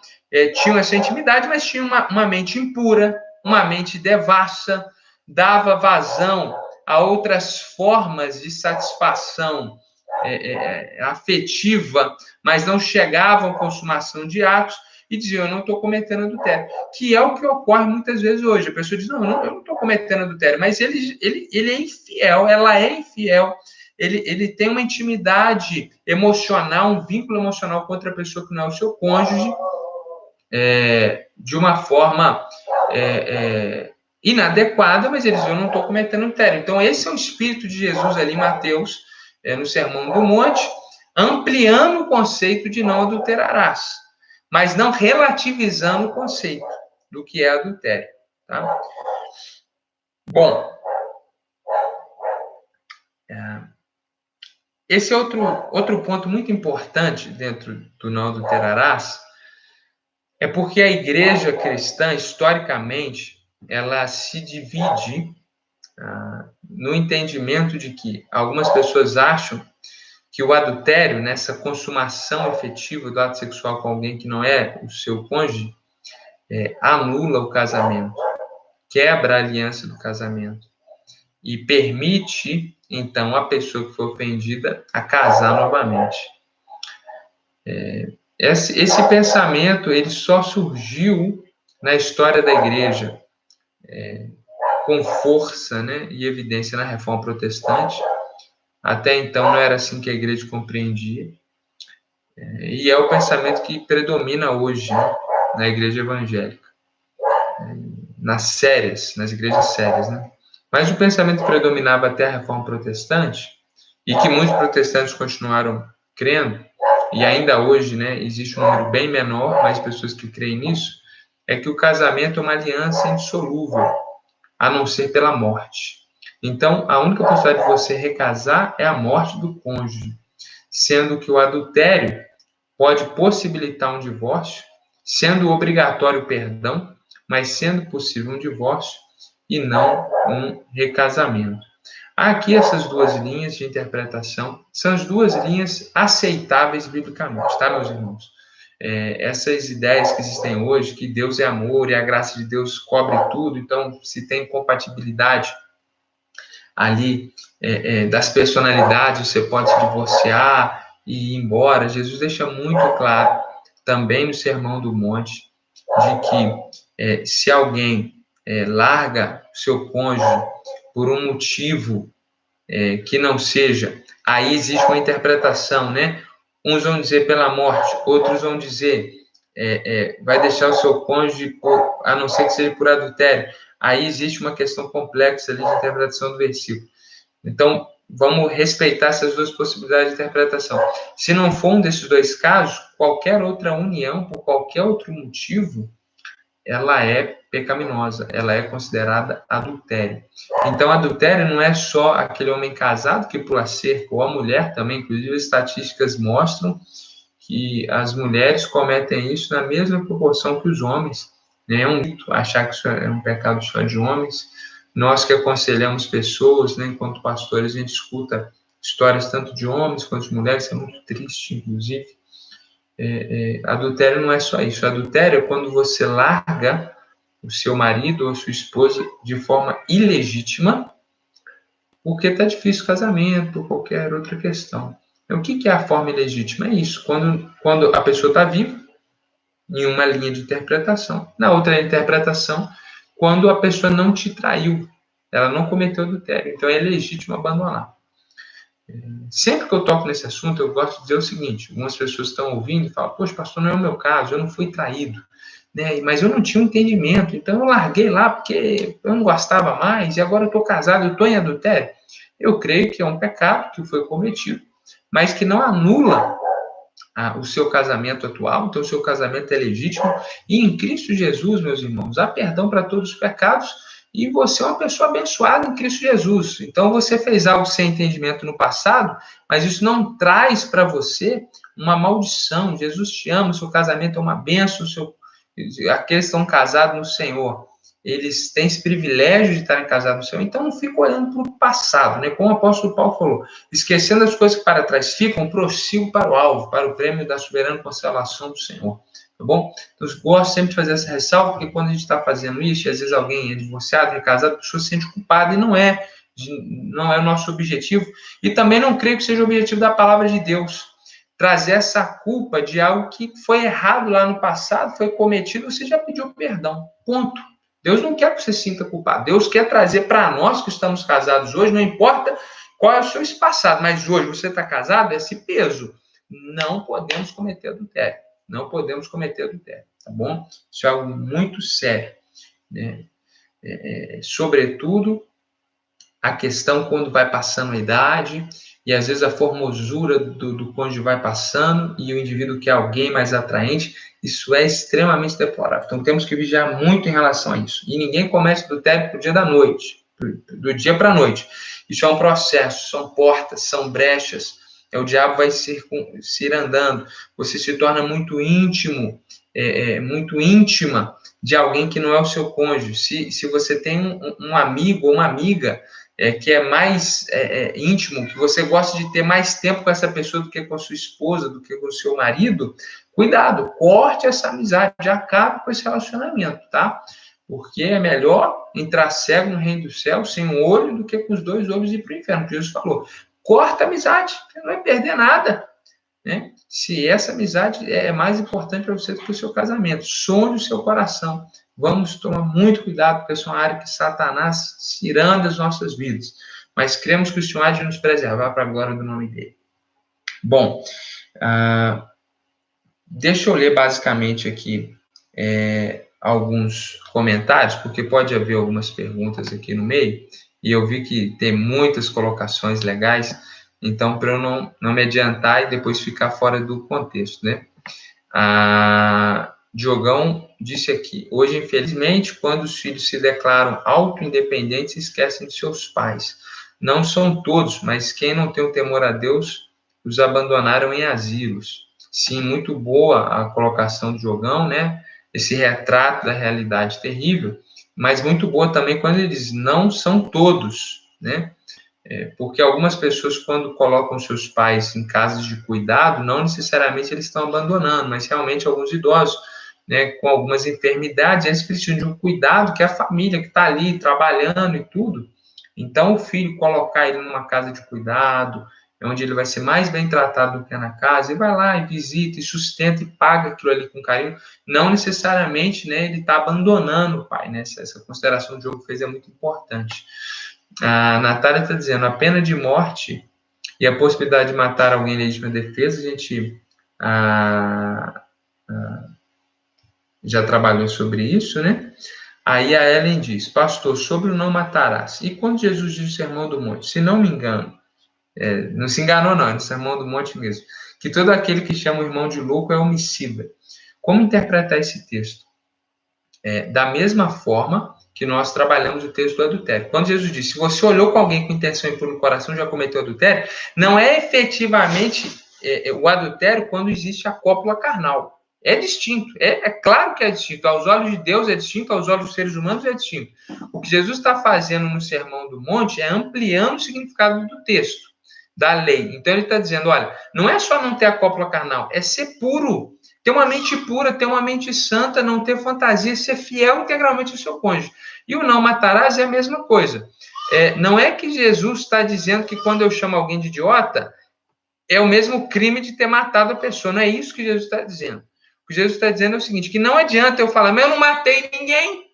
tinham essa intimidade, mas tinham uma mente impura, uma mente devassa, dava vazão a outras formas de satisfação afetiva, mas não chegavam à consumação de atos. e diziam, eu não estou cometendo adultério. Que é o que ocorre muitas vezes hoje. A pessoa diz, não, eu não estou cometendo adultério, mas ele é infiel, ela é infiel. Ele tem uma intimidade emocional, um vínculo emocional com outra pessoa que não é o seu cônjuge, de uma forma inadequada, mas eles dizem, eu não estou cometendo adultério. Então, esse é o espírito de Jesus ali em Mateus, no Sermão do Monte, ampliando o conceito de não adulterarás, mas não relativizando o conceito do que é adultério. Tá? Bom, esse é outro ponto muito importante dentro do não adulterarás, é porque a igreja cristã, historicamente, ela se divide no entendimento de que algumas pessoas acham que o adultério, nessa consumação efetiva do ato sexual com alguém que não é o seu cônjuge, anula o casamento, quebra a aliança do casamento e permite, então, a pessoa que foi ofendida a casar novamente. Esse pensamento ele só surgiu na história da igreja com força, né, e evidência na Reforma Protestante. Até então não era assim que a igreja compreendia. E é o pensamento que predomina hoje, né, na igreja evangélica. Nas igrejas sérias, né? Mas o pensamento que predominava até a Reforma Protestante, e que muitos protestantes continuaram crendo, e ainda hoje, né, existe um número bem menor, mais pessoas que creem nisso, é que o casamento é uma aliança indissolúvel, a não ser pela morte. Então, a única possibilidade de você recasar é a morte do cônjuge, sendo que o adultério pode possibilitar um divórcio, sendo obrigatório o perdão, mas sendo possível um divórcio e não um recasamento. Aqui essas duas linhas de interpretação são as duas linhas aceitáveis biblicamente, tá, meus irmãos? Essas ideias que existem hoje, que Deus é amor e a graça de Deus cobre tudo, então se tem compatibilidade ali das personalidades, você pode se divorciar e ir embora. Jesus deixa muito claro, também no Sermão do Monte, de que se alguém larga seu cônjuge por um motivo que não seja, aí existe uma interpretação, né? Uns vão dizer pela morte, outros vão dizer vai deixar o seu cônjuge, a não ser que seja por adultério. Aí existe uma questão complexa ali de interpretação do versículo. Então, vamos respeitar essas duas possibilidades de interpretação. Se não for um desses dois casos, qualquer outra união, por qualquer outro motivo, ela é pecaminosa, ela é considerada adultério. Então, adultério não é só aquele homem casado que pula cerca, ou a mulher também, inclusive estatísticas mostram que as mulheres cometem isso na mesma proporção que os homens. É um mito achar que isso é um pecado só de homens. Nós que aconselhamos pessoas, né, enquanto pastores, a gente escuta histórias tanto de homens quanto de mulheres, é muito triste, inclusive. Adultério não é só isso. Adultério é quando você larga o seu marido ou a sua esposa de forma ilegítima, porque está difícil o casamento, ou qualquer outra questão. Então, o que é a forma ilegítima? É isso, quando a pessoa está viva, em uma linha de interpretação. Na outra interpretação, quando a pessoa não te traiu, ela não cometeu adultério, então é legítimo abandonar. Sempre que eu toco nesse assunto, eu gosto de dizer o seguinte: algumas pessoas estão ouvindo e falam, poxa, pastor, não é o meu caso, eu não fui traído, né? Mas eu não tinha um entendimento, então eu larguei lá porque eu não gostava mais e agora eu estou casado, eu estou em adultério. Eu creio que é um pecado que foi cometido, mas que não anula o seu casamento atual, então o seu casamento é legítimo, e em Cristo Jesus, meus irmãos, há perdão para todos os pecados, e você é uma pessoa abençoada em Cristo Jesus. Então você fez algo sem entendimento no passado, mas isso não traz para você uma maldição. Jesus te ama, o seu casamento é uma bênção, aqueles que estão casados no Senhor, eles têm esse privilégio de estarem casados no Senhor, então não fica olhando para o passado, né? Como o apóstolo Paulo falou, esquecendo as coisas que para trás ficam, prossigo para o alvo, para o prêmio da soberana consolação do Senhor, tá bom? Então, eu gosto sempre de fazer essa ressalva, porque quando a gente está fazendo isso, e às vezes alguém é divorciado, recasado, a pessoa se sente culpada, e não é o nosso objetivo, e também não creio que seja o objetivo da palavra de Deus. trazer essa culpa de algo que foi errado lá no passado, foi cometido, você já pediu perdão. Ponto. Deus não quer que você se sinta culpado. Deus quer trazer para nós que estamos casados hoje, não importa qual é o seu passado, mas hoje você está casado, esse peso. Não podemos cometer adultério. Não podemos cometer adultério, tá bom? Isso é algo muito sério, né? Sobretudo, a questão quando vai passando a idade, e às vezes a formosura do cônjuge vai passando, e o indivíduo quer alguém mais atraente, isso é extremamente deplorável. Então, temos que vigiar muito em relação a isso. E ninguém começa do adultério pro dia da noite, do dia para a noite. Isso é um processo, são portas, são brechas, o diabo vai se ir andando, você se torna muito íntimo, muito íntima de alguém que não é o seu cônjuge. Se você tem um amigo ou uma amiga que é mais íntimo, que você gosta de ter mais tempo com essa pessoa do que com a sua esposa, do que com o seu marido, cuidado, corte essa amizade, acabe com esse relacionamento, tá? Porque é melhor entrar cego no reino do céu, sem um olho, do que com os dois olhos ir para o inferno. Jesus falou, corta a amizade, você não vai perder nada, né? Se essa amizade é mais importante para você do que o seu casamento, sonde o seu coração. Vamos tomar muito cuidado, porque essa é uma área que Satanás ciranda as nossas vidas. Mas cremos que o Senhor há de nos preservar para a glória do nome dele. Bom, deixa eu ler basicamente aqui alguns comentários, porque pode haver algumas perguntas aqui no meio, e eu vi que tem muitas colocações legais, então, para eu não me adiantar e depois ficar fora do contexto, né? Diogão disse aqui, hoje, infelizmente, quando os filhos se declaram auto-independentes, esquecem de seus pais. Não são todos, mas quem não tem o temor a Deus, os abandonaram em asilos. Sim, muito boa a colocação do Diogão, né? Esse retrato da realidade terrível, mas muito boa também quando ele diz, não são todos, né? Porque algumas pessoas, quando colocam seus pais em casas de cuidado, não necessariamente eles estão abandonando, mas realmente alguns idosos, né, com algumas enfermidades, eles precisam de um cuidado que a família que está ali trabalhando e tudo. Então, o filho colocar ele numa casa de cuidado, onde ele vai ser mais bem tratado do que na casa, e vai lá e visita, e sustenta, e paga aquilo ali com carinho, não necessariamente, né, ele está abandonando o pai, né? Essa consideração que o Diogo fez é muito importante. A Natália está dizendo, a pena de morte e a possibilidade de matar alguém em legítima defesa, a gente já trabalhou sobre isso, né? Aí a Ellen diz, pastor, sobre o não matarás. E quando Jesus diz o Sermão do Monte, se não me engano, não se enganou não, é no Sermão do Monte mesmo, que todo aquele que chama o irmão de louco é homicida. Como interpretar esse texto? Da mesma forma que nós trabalhamos o texto do adultério. Quando Jesus disse, se você olhou com alguém com intenção impura no coração, já cometeu adultério, não é efetivamente o adultério quando existe a cópula carnal. É distinto, é claro que é distinto. Aos olhos de Deus é distinto, aos olhos dos seres humanos é distinto. O que Jesus está fazendo no Sermão do Monte é ampliando o significado do texto, da lei. Então ele está dizendo, olha, não é só não ter a cópula carnal, é ser puro. Ter uma mente pura, ter uma mente santa, não ter fantasia, ser fiel integralmente ao seu cônjuge. E o não matarás é a mesma coisa. Não é que Jesus está dizendo que quando eu chamo alguém de idiota, é o mesmo crime de ter matado a pessoa. Não é isso que Jesus está dizendo. O que Jesus está dizendo é o seguinte, que não adianta eu falar, mas eu não matei ninguém,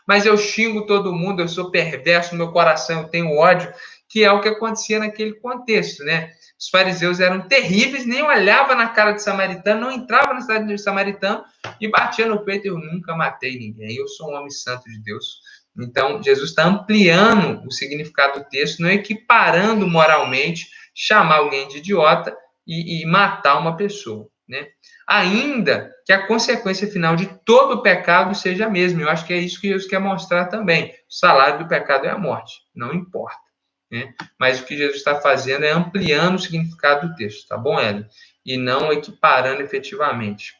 mas eu xingo todo mundo, eu sou perverso, no meu coração eu tenho ódio, que é o que acontecia naquele contexto, né? Os fariseus eram terríveis, nem olhava na cara de samaritano, não entrava na cidade de samaritano e batia no peito, eu nunca matei ninguém, eu sou um homem santo de Deus. Então, Jesus está ampliando o significado do texto, não equiparando moralmente, chamar alguém de idiota e matar uma pessoa, né? Ainda que a consequência final de todo o pecado seja a mesma. Eu acho que é isso que Jesus quer mostrar também. O salário do pecado é a morte, não importa, né? Mas o que Jesus está fazendo é ampliando o significado do texto, tá bom, Hélio? E não equiparando efetivamente.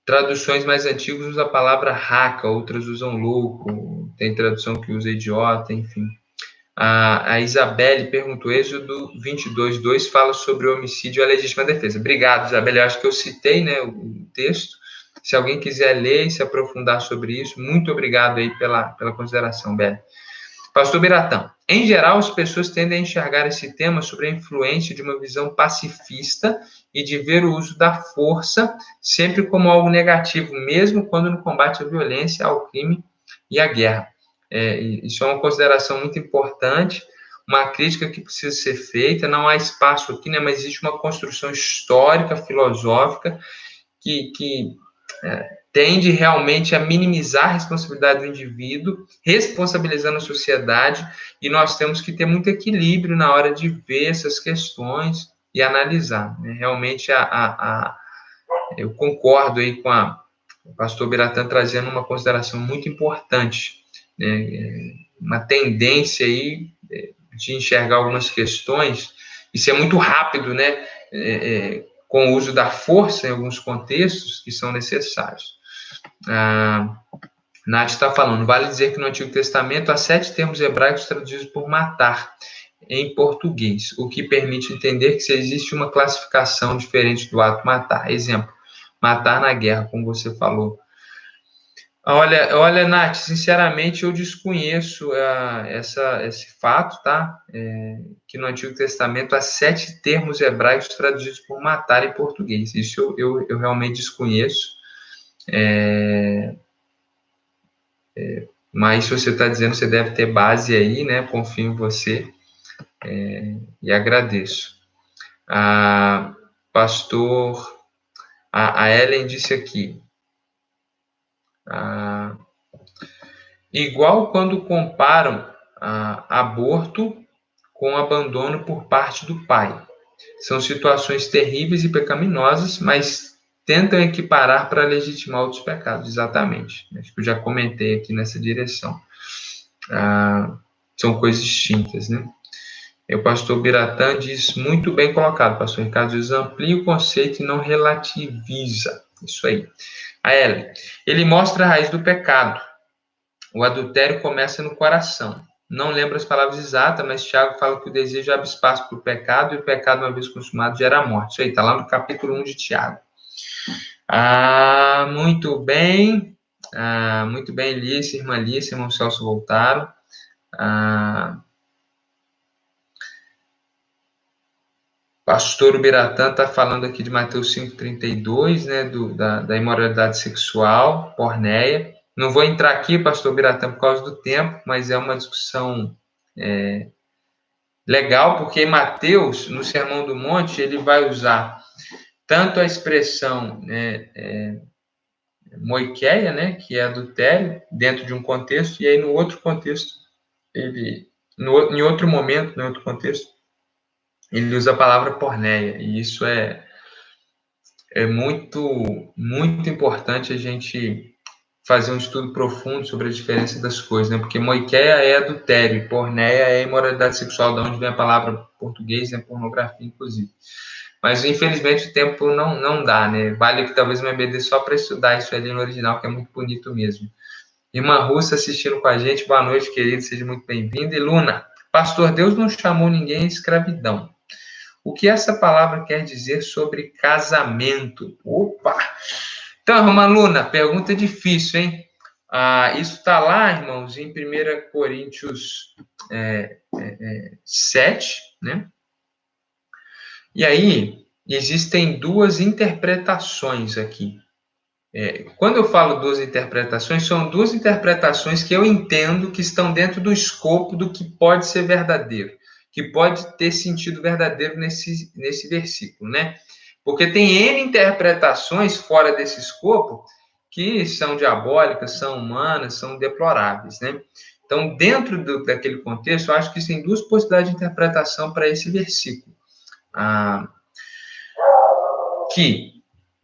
Traduções mais antigas usam a palavra raca, outras usam louco, tem tradução que usa idiota, enfim. A Isabelle perguntou, Êxodo 22:2 fala sobre o homicídio e a legítima defesa. Obrigado, Isabelle. Eu acho que eu citei, né, o texto. Se alguém quiser ler e se aprofundar sobre isso, muito obrigado aí pela consideração, Belle. Pastor Biratã, em geral, as pessoas tendem a enxergar esse tema sobre a influência de uma visão pacifista e de ver o uso da força sempre como algo negativo, mesmo quando no combate à violência, ao crime e à guerra. Isso é uma consideração muito importante, uma crítica que precisa ser feita. Não há espaço aqui, né, mas existe uma construção histórica, filosófica, que tende realmente a minimizar a responsabilidade do indivíduo, responsabilizando a sociedade, e nós temos que ter muito equilíbrio na hora de ver essas questões e analisar, né? Realmente, eu concordo aí com o pastor Biratã trazendo uma consideração muito importante, né? Uma tendência aí de enxergar algumas questões, isso é muito rápido, né? Com o uso da força em alguns contextos que são necessários. Nath está falando, vale dizer que no Antigo Testamento há 7 termos hebraicos traduzidos por matar em português, o que permite entender que se existe uma classificação diferente do ato matar. Exemplo, matar na guerra, como você falou. Olha, Nath, sinceramente eu desconheço esse fato, tá? Que no Antigo Testamento há 7 termos hebraicos traduzidos por matar em português. Isso eu realmente desconheço. Mas se você está dizendo, você deve ter base aí, né? Confio em você e agradeço. A Ellen disse aqui, igual quando comparam aborto com abandono por parte do pai. São situações terríveis e pecaminosas, mas tentam equiparar para legitimar outros pecados. Exatamente. Acho que eu já comentei aqui nessa direção. São coisas distintas, né? O pastor Biratã diz, muito bem colocado, pastor Ricardo, diz, amplia o conceito e não relativiza. Isso aí. A Ellen, ele mostra a raiz do pecado. O adultério começa no coração. Não lembro as palavras exatas, mas Tiago fala que o desejo abre espaço para o pecado, e o pecado, uma vez consumado, gera a morte. Isso aí, está lá no capítulo 1 de Tiago. Muito bem. Muito bem, Lícia, irmã Lícia, irmão Celso voltaram. Pastor Biratã está falando aqui de Mateus 5,32, né, da imoralidade sexual, porneia. Não vou entrar aqui, pastor Biratã, por causa do tempo, mas é uma discussão legal, porque em Mateus, no Sermão do Monte, ele vai usar tanto a expressão moiqueia, né, que é adultério, dentro de um contexto, e aí no outro contexto, em outro momento, em outro contexto, ele usa a palavra porneia, e isso é muito, muito importante a gente fazer um estudo profundo sobre a diferença das coisas, né? Porque moiqueia é adultério, e porneia é imoralidade sexual, de onde vem a palavra portuguesa, é pornografia, inclusive. Mas, infelizmente, o tempo não dá, né? Vale que talvez uma EBD só para estudar isso ali no original, que é muito bonito mesmo. Irmã Russa assistindo com a gente, boa noite, querido, seja muito bem-vinda. E Luna, pastor, Deus não chamou ninguém à escravidão. O que essa palavra quer dizer sobre casamento? Opa! Então, irmã Luna, pergunta difícil, hein? Isso está lá, irmãos, em 1 Coríntios 7, né? E aí, existem 2 interpretações aqui. Quando eu falo 2 interpretações, são 2 interpretações que eu entendo que estão dentro do escopo do que pode ser verdadeiro, que pode ter sentido verdadeiro nesse versículo, né? Porque tem N interpretações fora desse escopo que são diabólicas, são humanas, são deploráveis, né? Então, dentro daquele contexto, eu acho que tem 2 possibilidades de interpretação para esse versículo.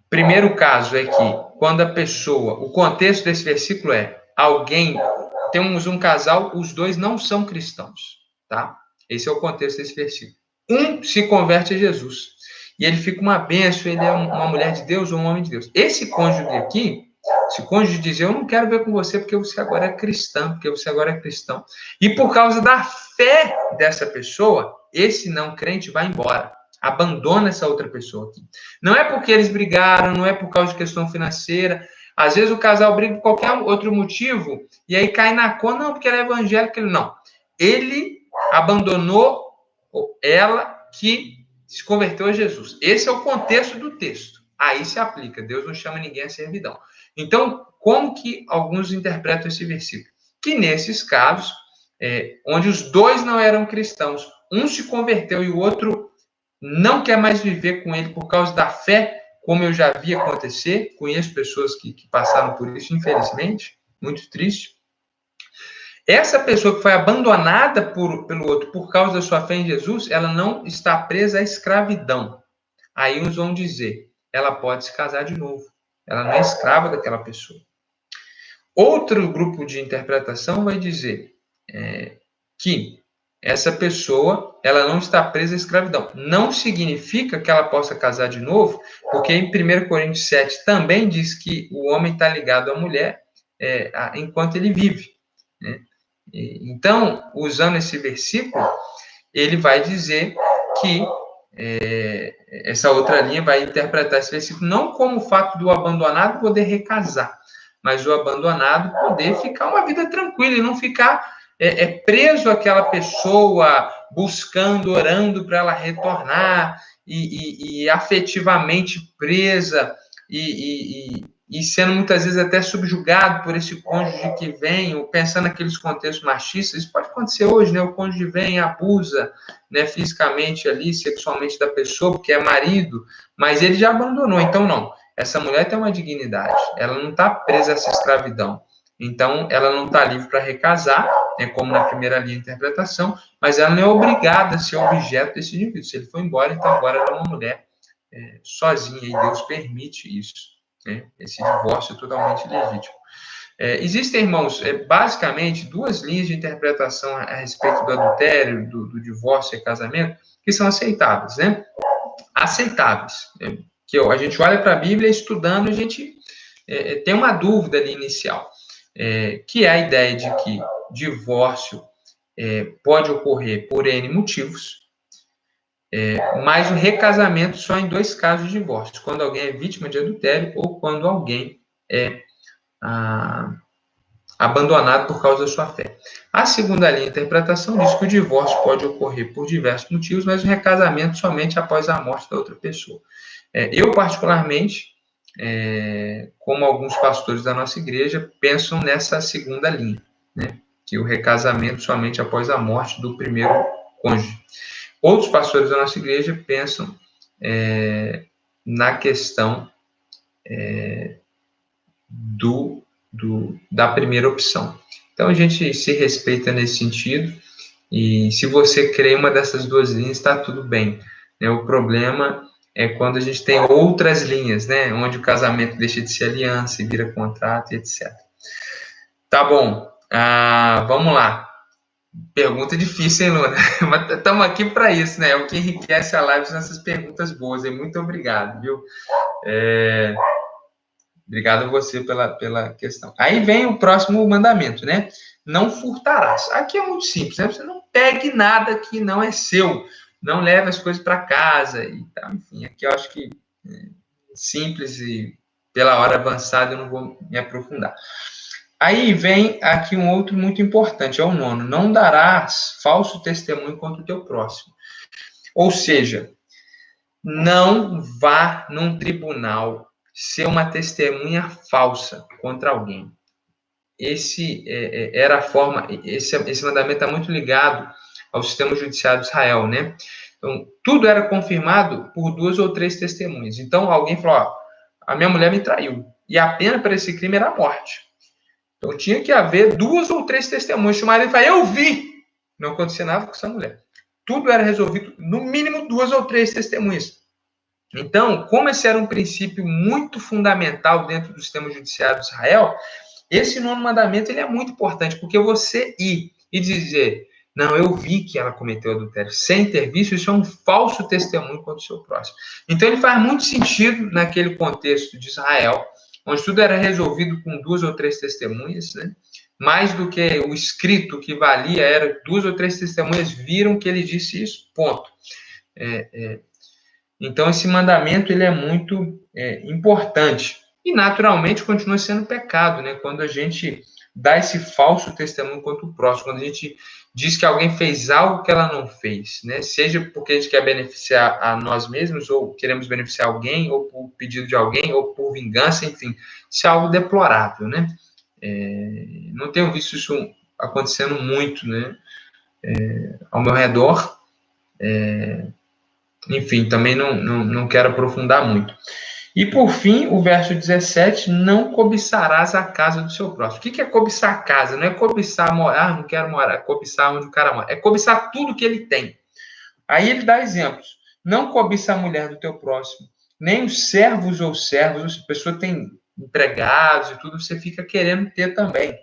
Primeiro caso é que quando a pessoa, o contexto desse versículo temos um casal, os 2 não são cristãos, tá? Esse é o contexto desse versículo. Um se converte a Jesus, e ele fica uma bênção, ele é uma mulher de Deus ou um homem de Deus. Esse cônjuge aqui, se o cônjuge dizer, eu não quero ver com você porque você agora é cristã, porque você agora é cristão. E por causa da fé dessa pessoa, esse não crente vai embora. Abandona essa outra pessoa aqui. Não é porque eles brigaram, não é por causa de questão financeira. Às vezes o casal briga por qualquer outro motivo, e aí cai na conta, não, porque ela é evangélica. Não. ele abandonou ela que se converteu a Jesus. Esse é o contexto do texto. Aí se aplica. Deus não chama ninguém a servidão. Então, como que alguns interpretam esse versículo? Que nesses casos, onde os dois não eram cristãos, um se converteu e o outro não quer mais viver com ele por causa da fé, como eu já vi acontecer, conheço pessoas que passaram por isso, infelizmente, muito triste. Essa pessoa que foi abandonada pelo outro por causa da sua fé em Jesus, ela não está presa à escravidão. Aí uns vão dizer, ela pode se casar de novo. Ela não é escrava daquela pessoa. Outro grupo de interpretação vai dizer que essa pessoa, ela não está presa à escravidão. Não significa que ela possa casar de novo, porque em 1 Coríntios 7 também diz que o homem está ligado à mulher enquanto ele vive, né? Então, usando esse versículo, ele vai dizer que essa outra linha vai interpretar esse versículo não como o fato do abandonado poder recasar, mas o abandonado poder ficar uma vida tranquila e não ficar preso àquela pessoa, buscando, orando para ela retornar e afetivamente presa e sendo muitas vezes até subjugado por esse cônjuge que vem, ou pensando naqueles contextos machistas. Isso pode acontecer hoje, né? O cônjuge vem e abusa, né, fisicamente ali, sexualmente da pessoa, porque é marido, mas ele já abandonou. Então, não. Essa mulher tem uma dignidade. Ela não está presa a essa escravidão. Então, ela não está livre para recasar, né, como na primeira linha de interpretação, mas ela não é obrigada a ser objeto desse indivíduo. Se ele for embora, então agora ela é uma mulher sozinha, e Deus permite isso. Esse divórcio é totalmente legítimo. Existem, irmãos, basicamente duas linhas de interpretação a respeito do adultério, do divórcio e casamento, que são aceitáveis, né? Aceitáveis. Que a gente olha para a Bíblia estudando, a gente tem uma dúvida ali inicial, que é a ideia de que divórcio pode ocorrer por N motivos, mas o recasamento só em 2 casos de divórcio: quando alguém é vítima de adultério ou quando alguém é abandonado por causa da sua fé. A segunda linha de interpretação diz que o divórcio pode ocorrer por diversos motivos, mas o recasamento somente após a morte da outra pessoa. Eu, particularmente, como alguns pastores da nossa igreja, pensam nessa segunda linha, né? Que o recasamento somente após a morte do primeiro cônjuge. Outros pastores da nossa igreja pensam na questão da primeira opção. Então, a gente se respeita nesse sentido, e se você crê em uma dessas duas linhas, está tudo bem, né? O problema é quando a gente tem outras linhas, né? Onde o casamento deixa de ser aliança e vira contrato, etc. Tá bom, vamos lá. Pergunta difícil, hein, Luna? Mas estamos aqui para isso, né? É o que enriquece a live, são essas perguntas boas. Muito obrigado, viu? Obrigado a você pela questão. Aí vem o próximo mandamento, né? Não furtarás. Aqui é muito simples, né? Você não pegue nada que não é seu. Não leve as coisas para casa e tal. Enfim, aqui eu acho que simples e pela hora avançada eu não vou me aprofundar. Aí vem aqui um outro muito importante, é o 9º. Não darás falso testemunho contra o teu próximo. Ou seja, não vá num tribunal ser uma testemunha falsa contra alguém. Era a forma, esse mandamento está muito ligado ao sistema judiciário de Israel, né? Então, tudo era confirmado por 2 ou 3 testemunhas. Então, alguém falou, a minha mulher me traiu, e a pena para esse crime era a morte. Então, tinha que haver 2 ou 3 testemunhas. Se o marido fala, eu vi, não acontecia nada com essa mulher. Tudo era resolvido, no mínimo 2 ou 3 testemunhas. Então, como esse era um princípio muito fundamental dentro do sistema judiciário de Israel, esse 9º mandamento ele é muito importante, porque você ir e dizer, não, eu vi que ela cometeu adultério sem ter visto, isso é um falso testemunho contra o seu próximo. Então, ele faz muito sentido naquele contexto de Israel, onde tudo era resolvido com 2 ou 3 testemunhas, né? Mais do que o escrito que valia, era 2 ou 3 testemunhas viram que ele disse isso, ponto. Então, esse mandamento ele é muito importante. E, naturalmente, continua sendo pecado, né? Quando a gente dá esse falso testemunho contra o próximo, quando a gente diz que alguém fez algo que ela não fez, né? Seja porque a gente quer beneficiar a nós mesmos, ou queremos beneficiar alguém, ou por pedido de alguém, ou por vingança, enfim. Isso é algo deplorável, né? Não tenho visto isso acontecendo muito, né? Ao meu redor. Enfim, também não quero aprofundar muito. E por fim, o verso 17, não cobiçarás a casa do seu próximo. O que é cobiçar a casa? Não é cobiçar morar, não quero morar, cobiçar onde o cara mora. É cobiçar tudo que ele tem. Aí ele dá exemplos. Não cobiça a mulher do teu próximo, nem os servos ou servos, se a pessoa tem empregados e tudo, você fica querendo ter também,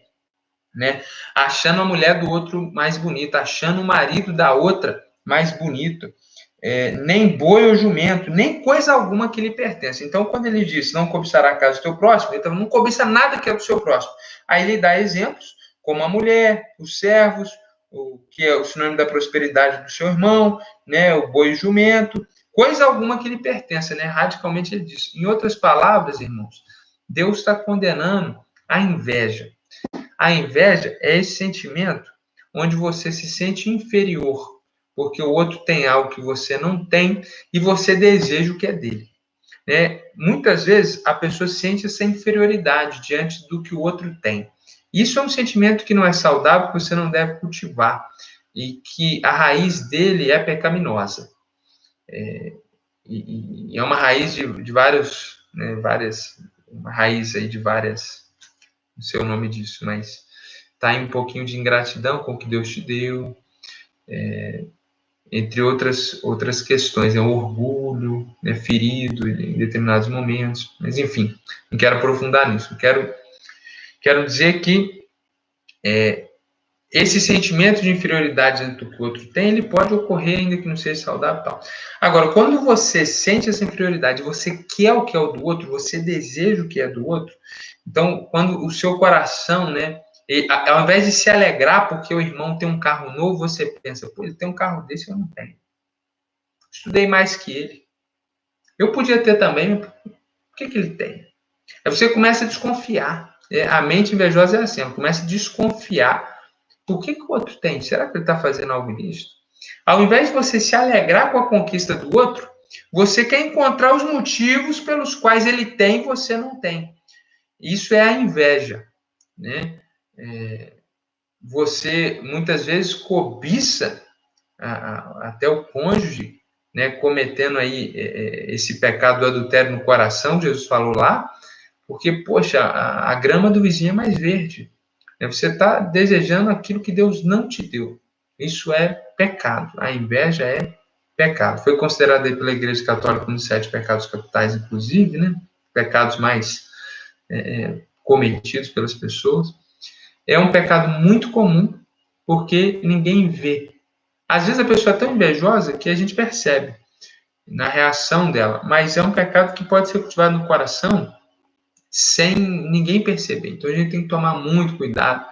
né? Achando a mulher do outro mais bonita, achando o marido da outra mais bonito. Nem boi ou jumento, nem coisa alguma que lhe pertence. Então, quando ele diz não cobiçará a casa do teu próximo, então não cobiça nada que é do seu próximo. Aí ele dá exemplos, como a mulher, os servos, o que é o sinônimo da prosperidade do seu irmão, né, o boi e o jumento, coisa alguma que lhe pertence, né? Radicalmente ele diz. Em outras palavras, irmãos, Deus está condenando a inveja. A inveja é esse sentimento onde você se sente inferior, porque o outro tem algo que você não tem e você deseja o que é dele. Muitas vezes a pessoa sente essa inferioridade diante do que o outro tem. Isso é um sentimento que não é saudável, que você não deve cultivar e que a raiz dele é pecaminosa. E é uma raiz de vários, né, uma raiz aí de várias, não sei o nome disso, mas está em um pouquinho de ingratidão com o que Deus te deu, entre outras questões, é um orgulho, né, ferido em determinados momentos, mas enfim, não quero aprofundar nisso, quero dizer que esse sentimento de inferioridade dentro do que o outro tem, ele pode ocorrer ainda que não seja saudável e tal. Agora, quando você sente essa inferioridade, você quer o que é o do outro, você deseja o que é do outro, então, quando o seu coração, né, ao invés de se alegrar porque o irmão tem um carro novo, você pensa, pô, ele tem um carro desse, eu não tenho. Estudei mais que ele. Eu podia ter também, mas por que ele tem? Aí você começa a desconfiar. A mente invejosa é assim, ela começa a desconfiar. Por que o outro tem? Será que ele está fazendo algo ilícito? Ao invés de você se alegrar com a conquista do outro, você quer encontrar os motivos pelos quais ele tem e você não tem. Isso é a inveja, né? Você muitas vezes cobiça até o cônjuge, né, cometendo aí esse pecado do adultério no coração, Jesus falou lá, porque, poxa, a grama do vizinho é mais verde. Você está desejando aquilo que Deus não te deu. Isso é pecado. A inveja é pecado. Foi considerado aí pela Igreja Católica um dos 7 pecados capitais, inclusive, né? Pecados mais cometidos pelas pessoas. É um pecado muito comum, porque ninguém vê. Às vezes a pessoa é tão invejosa que a gente percebe na reação dela, mas é um pecado que pode ser cultivado no coração sem ninguém perceber. Então a gente tem que tomar muito cuidado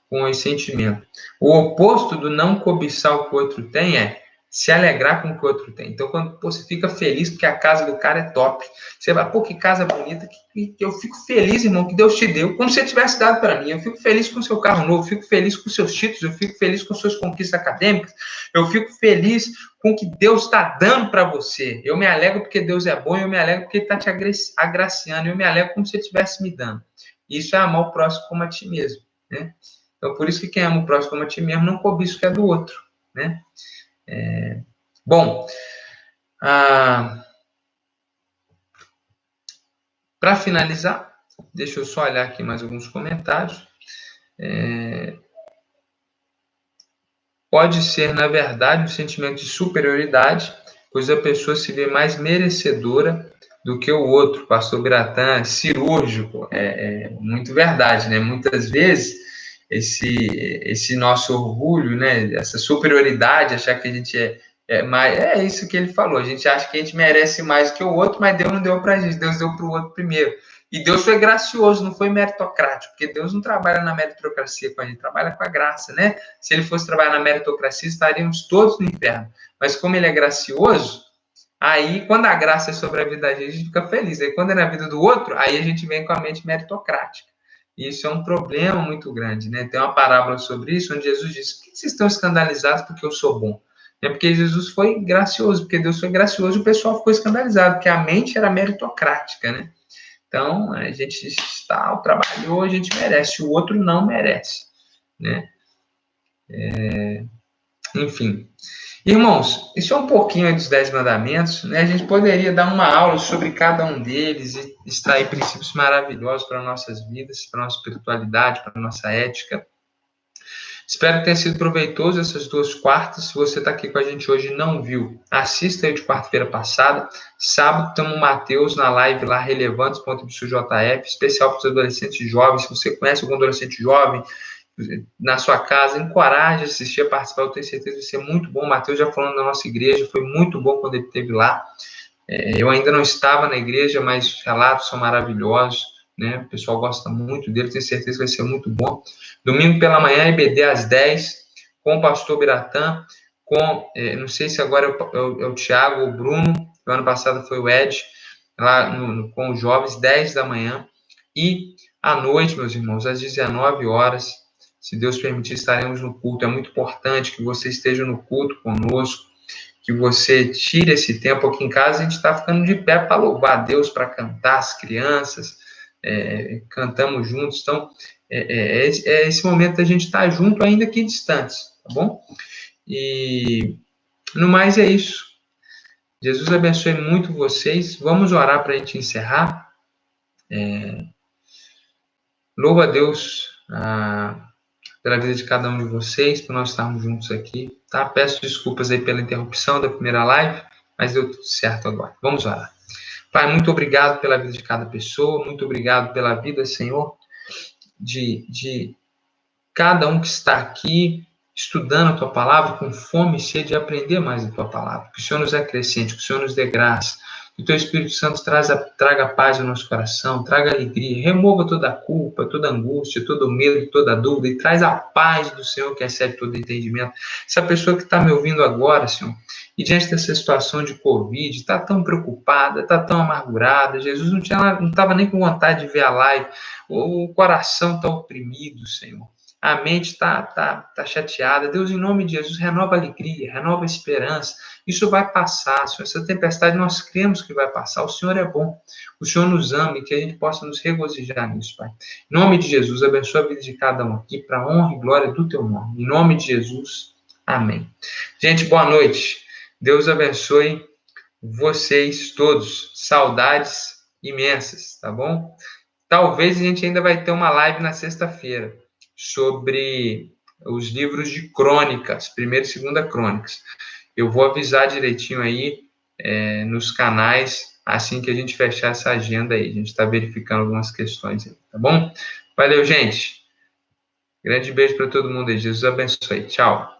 com esse sentimento. O oposto do não cobiçar o que o outro tem é se alegrar com o que o outro tem. Então, quando você fica feliz porque a casa do cara é top, você vai, pô, que casa bonita, que eu fico feliz, irmão, que Deus te deu, como se ele tivesse dado para mim. Eu fico feliz com o seu carro novo, eu fico feliz com os seus títulos, eu fico feliz com suas conquistas acadêmicas, eu fico feliz com o que Deus está dando para você. Eu me alegro porque Deus é bom, eu me alegro porque Ele está te agraciando, eu me alegro como se Ele estivesse me dando. Isso é amar o próximo como a ti mesmo, né? Então, por isso que quem ama o próximo como a ti mesmo não cobiça o que é do outro, né? Bom, para finalizar, deixa eu só olhar aqui mais alguns comentários. Pode ser, na verdade, um sentimento de superioridade, pois a pessoa se vê mais merecedora do que o outro. Pastor Biratã, cirúrgico, muito verdade, né? Muitas vezes esse nosso orgulho, né? Essa superioridade, achar que a gente é mais, é isso que ele falou. A gente acha que a gente merece mais que o outro, mas Deus não deu para a gente, Deus deu para o outro primeiro. E Deus foi gracioso, não foi meritocrático, porque Deus não trabalha na meritocracia com a gente, trabalha com a graça, né? Se ele fosse trabalhar na meritocracia, estaríamos todos no inferno. Mas como ele é gracioso, aí quando a graça é sobre a vida da gente, a gente fica feliz. Aí quando é na vida do outro, aí a gente vem com a mente meritocrática. E isso é um problema muito grande, né? Tem uma parábola sobre isso, onde Jesus diz: por que vocês estão escandalizados porque eu sou bom? É porque Jesus foi gracioso, porque Deus foi gracioso, o pessoal ficou escandalizado, porque a mente era meritocrática, né? Então, a gente está, trabalhou, a gente merece, o outro não merece, né? Enfim. Irmãos, isso é um pouquinho aí dos 10 mandamentos, né? A gente poderia dar uma aula sobre cada um deles e extrair princípios maravilhosos para nossas vidas, para nossa espiritualidade, para nossa ética. Espero que tenha sido proveitoso essas 2 quartas. Se você está aqui com a gente hoje e não viu, assista aí de quarta-feira passada. Sábado estamos no Mateus, na live lá, relevantes.jf, especial para os adolescentes jovens. Se você conhece algum adolescente jovem na sua casa, encoraje a assistir, a participar. Eu tenho certeza que vai ser muito bom. O Mateus já falando da nossa igreja, foi muito bom quando ele esteve lá. Eu ainda não estava na igreja, mas os relatos são maravilhosos, né? O pessoal gosta muito dele, tenho certeza que vai ser muito bom. Domingo pela manhã, IBD às 10, com o pastor Biratã, não sei se agora é o Tiago ou o Bruno, o ano passado foi o Ed, lá com os jovens, 10 da manhã. E à noite, meus irmãos, às 19 horas, se Deus permitir, estaremos no culto. É muito importante que você esteja no culto conosco, que você tire esse tempo. Aqui em casa a gente está ficando de pé para louvar a Deus, para cantar as crianças, cantamos juntos. Então, esse momento da gente estar junto, ainda que distantes, tá bom? E no mais é isso. Jesus abençoe muito vocês. Vamos orar para a gente encerrar. Louvo a Deus pela vida de cada um de vocês, por nós estarmos juntos aqui, tá? Peço desculpas aí pela interrupção da primeira live, mas deu tudo certo agora. Vamos orar. Pai, muito obrigado pela vida de cada pessoa, muito obrigado pela vida, Senhor, de cada um que está aqui estudando a Tua Palavra com fome e sede de aprender mais da Tua Palavra. Que o Senhor nos acrescente, que o Senhor nos dê graça, que o Teu Espírito Santo traga paz ao nosso coração, traga alegria, remova toda a culpa, toda a angústia, todo o medo, toda a dúvida e traz a paz do Senhor que excede todo entendimento. Essa pessoa que está me ouvindo agora, Senhor, e diante dessa situação de Covid, está tão preocupada, está tão amargurada, Jesus não estava nem com vontade de ver a live, o coração está oprimido, Senhor. A mente está chateada. Deus, em nome de Jesus, renova a alegria, renova a esperança. Isso vai passar, Senhor. Essa tempestade nós cremos que vai passar. O Senhor é bom. O Senhor nos ama e que a gente possa nos regozijar nisso, Pai. Em nome de Jesus, abençoa a vida de cada um aqui para a honra e glória do Teu nome. Em nome de Jesus, amém. Gente, boa noite. Deus abençoe vocês todos. Saudades imensas, tá bom? Talvez a gente ainda vai ter uma live na sexta-feira sobre os livros de crônicas, 1ª e 2ª Crônicas. Eu vou avisar direitinho aí nos canais, assim que a gente fechar essa agenda aí. A gente está verificando algumas questões aí, tá bom? Valeu, gente. Grande beijo para todo mundo aí. Jesus abençoe. Tchau.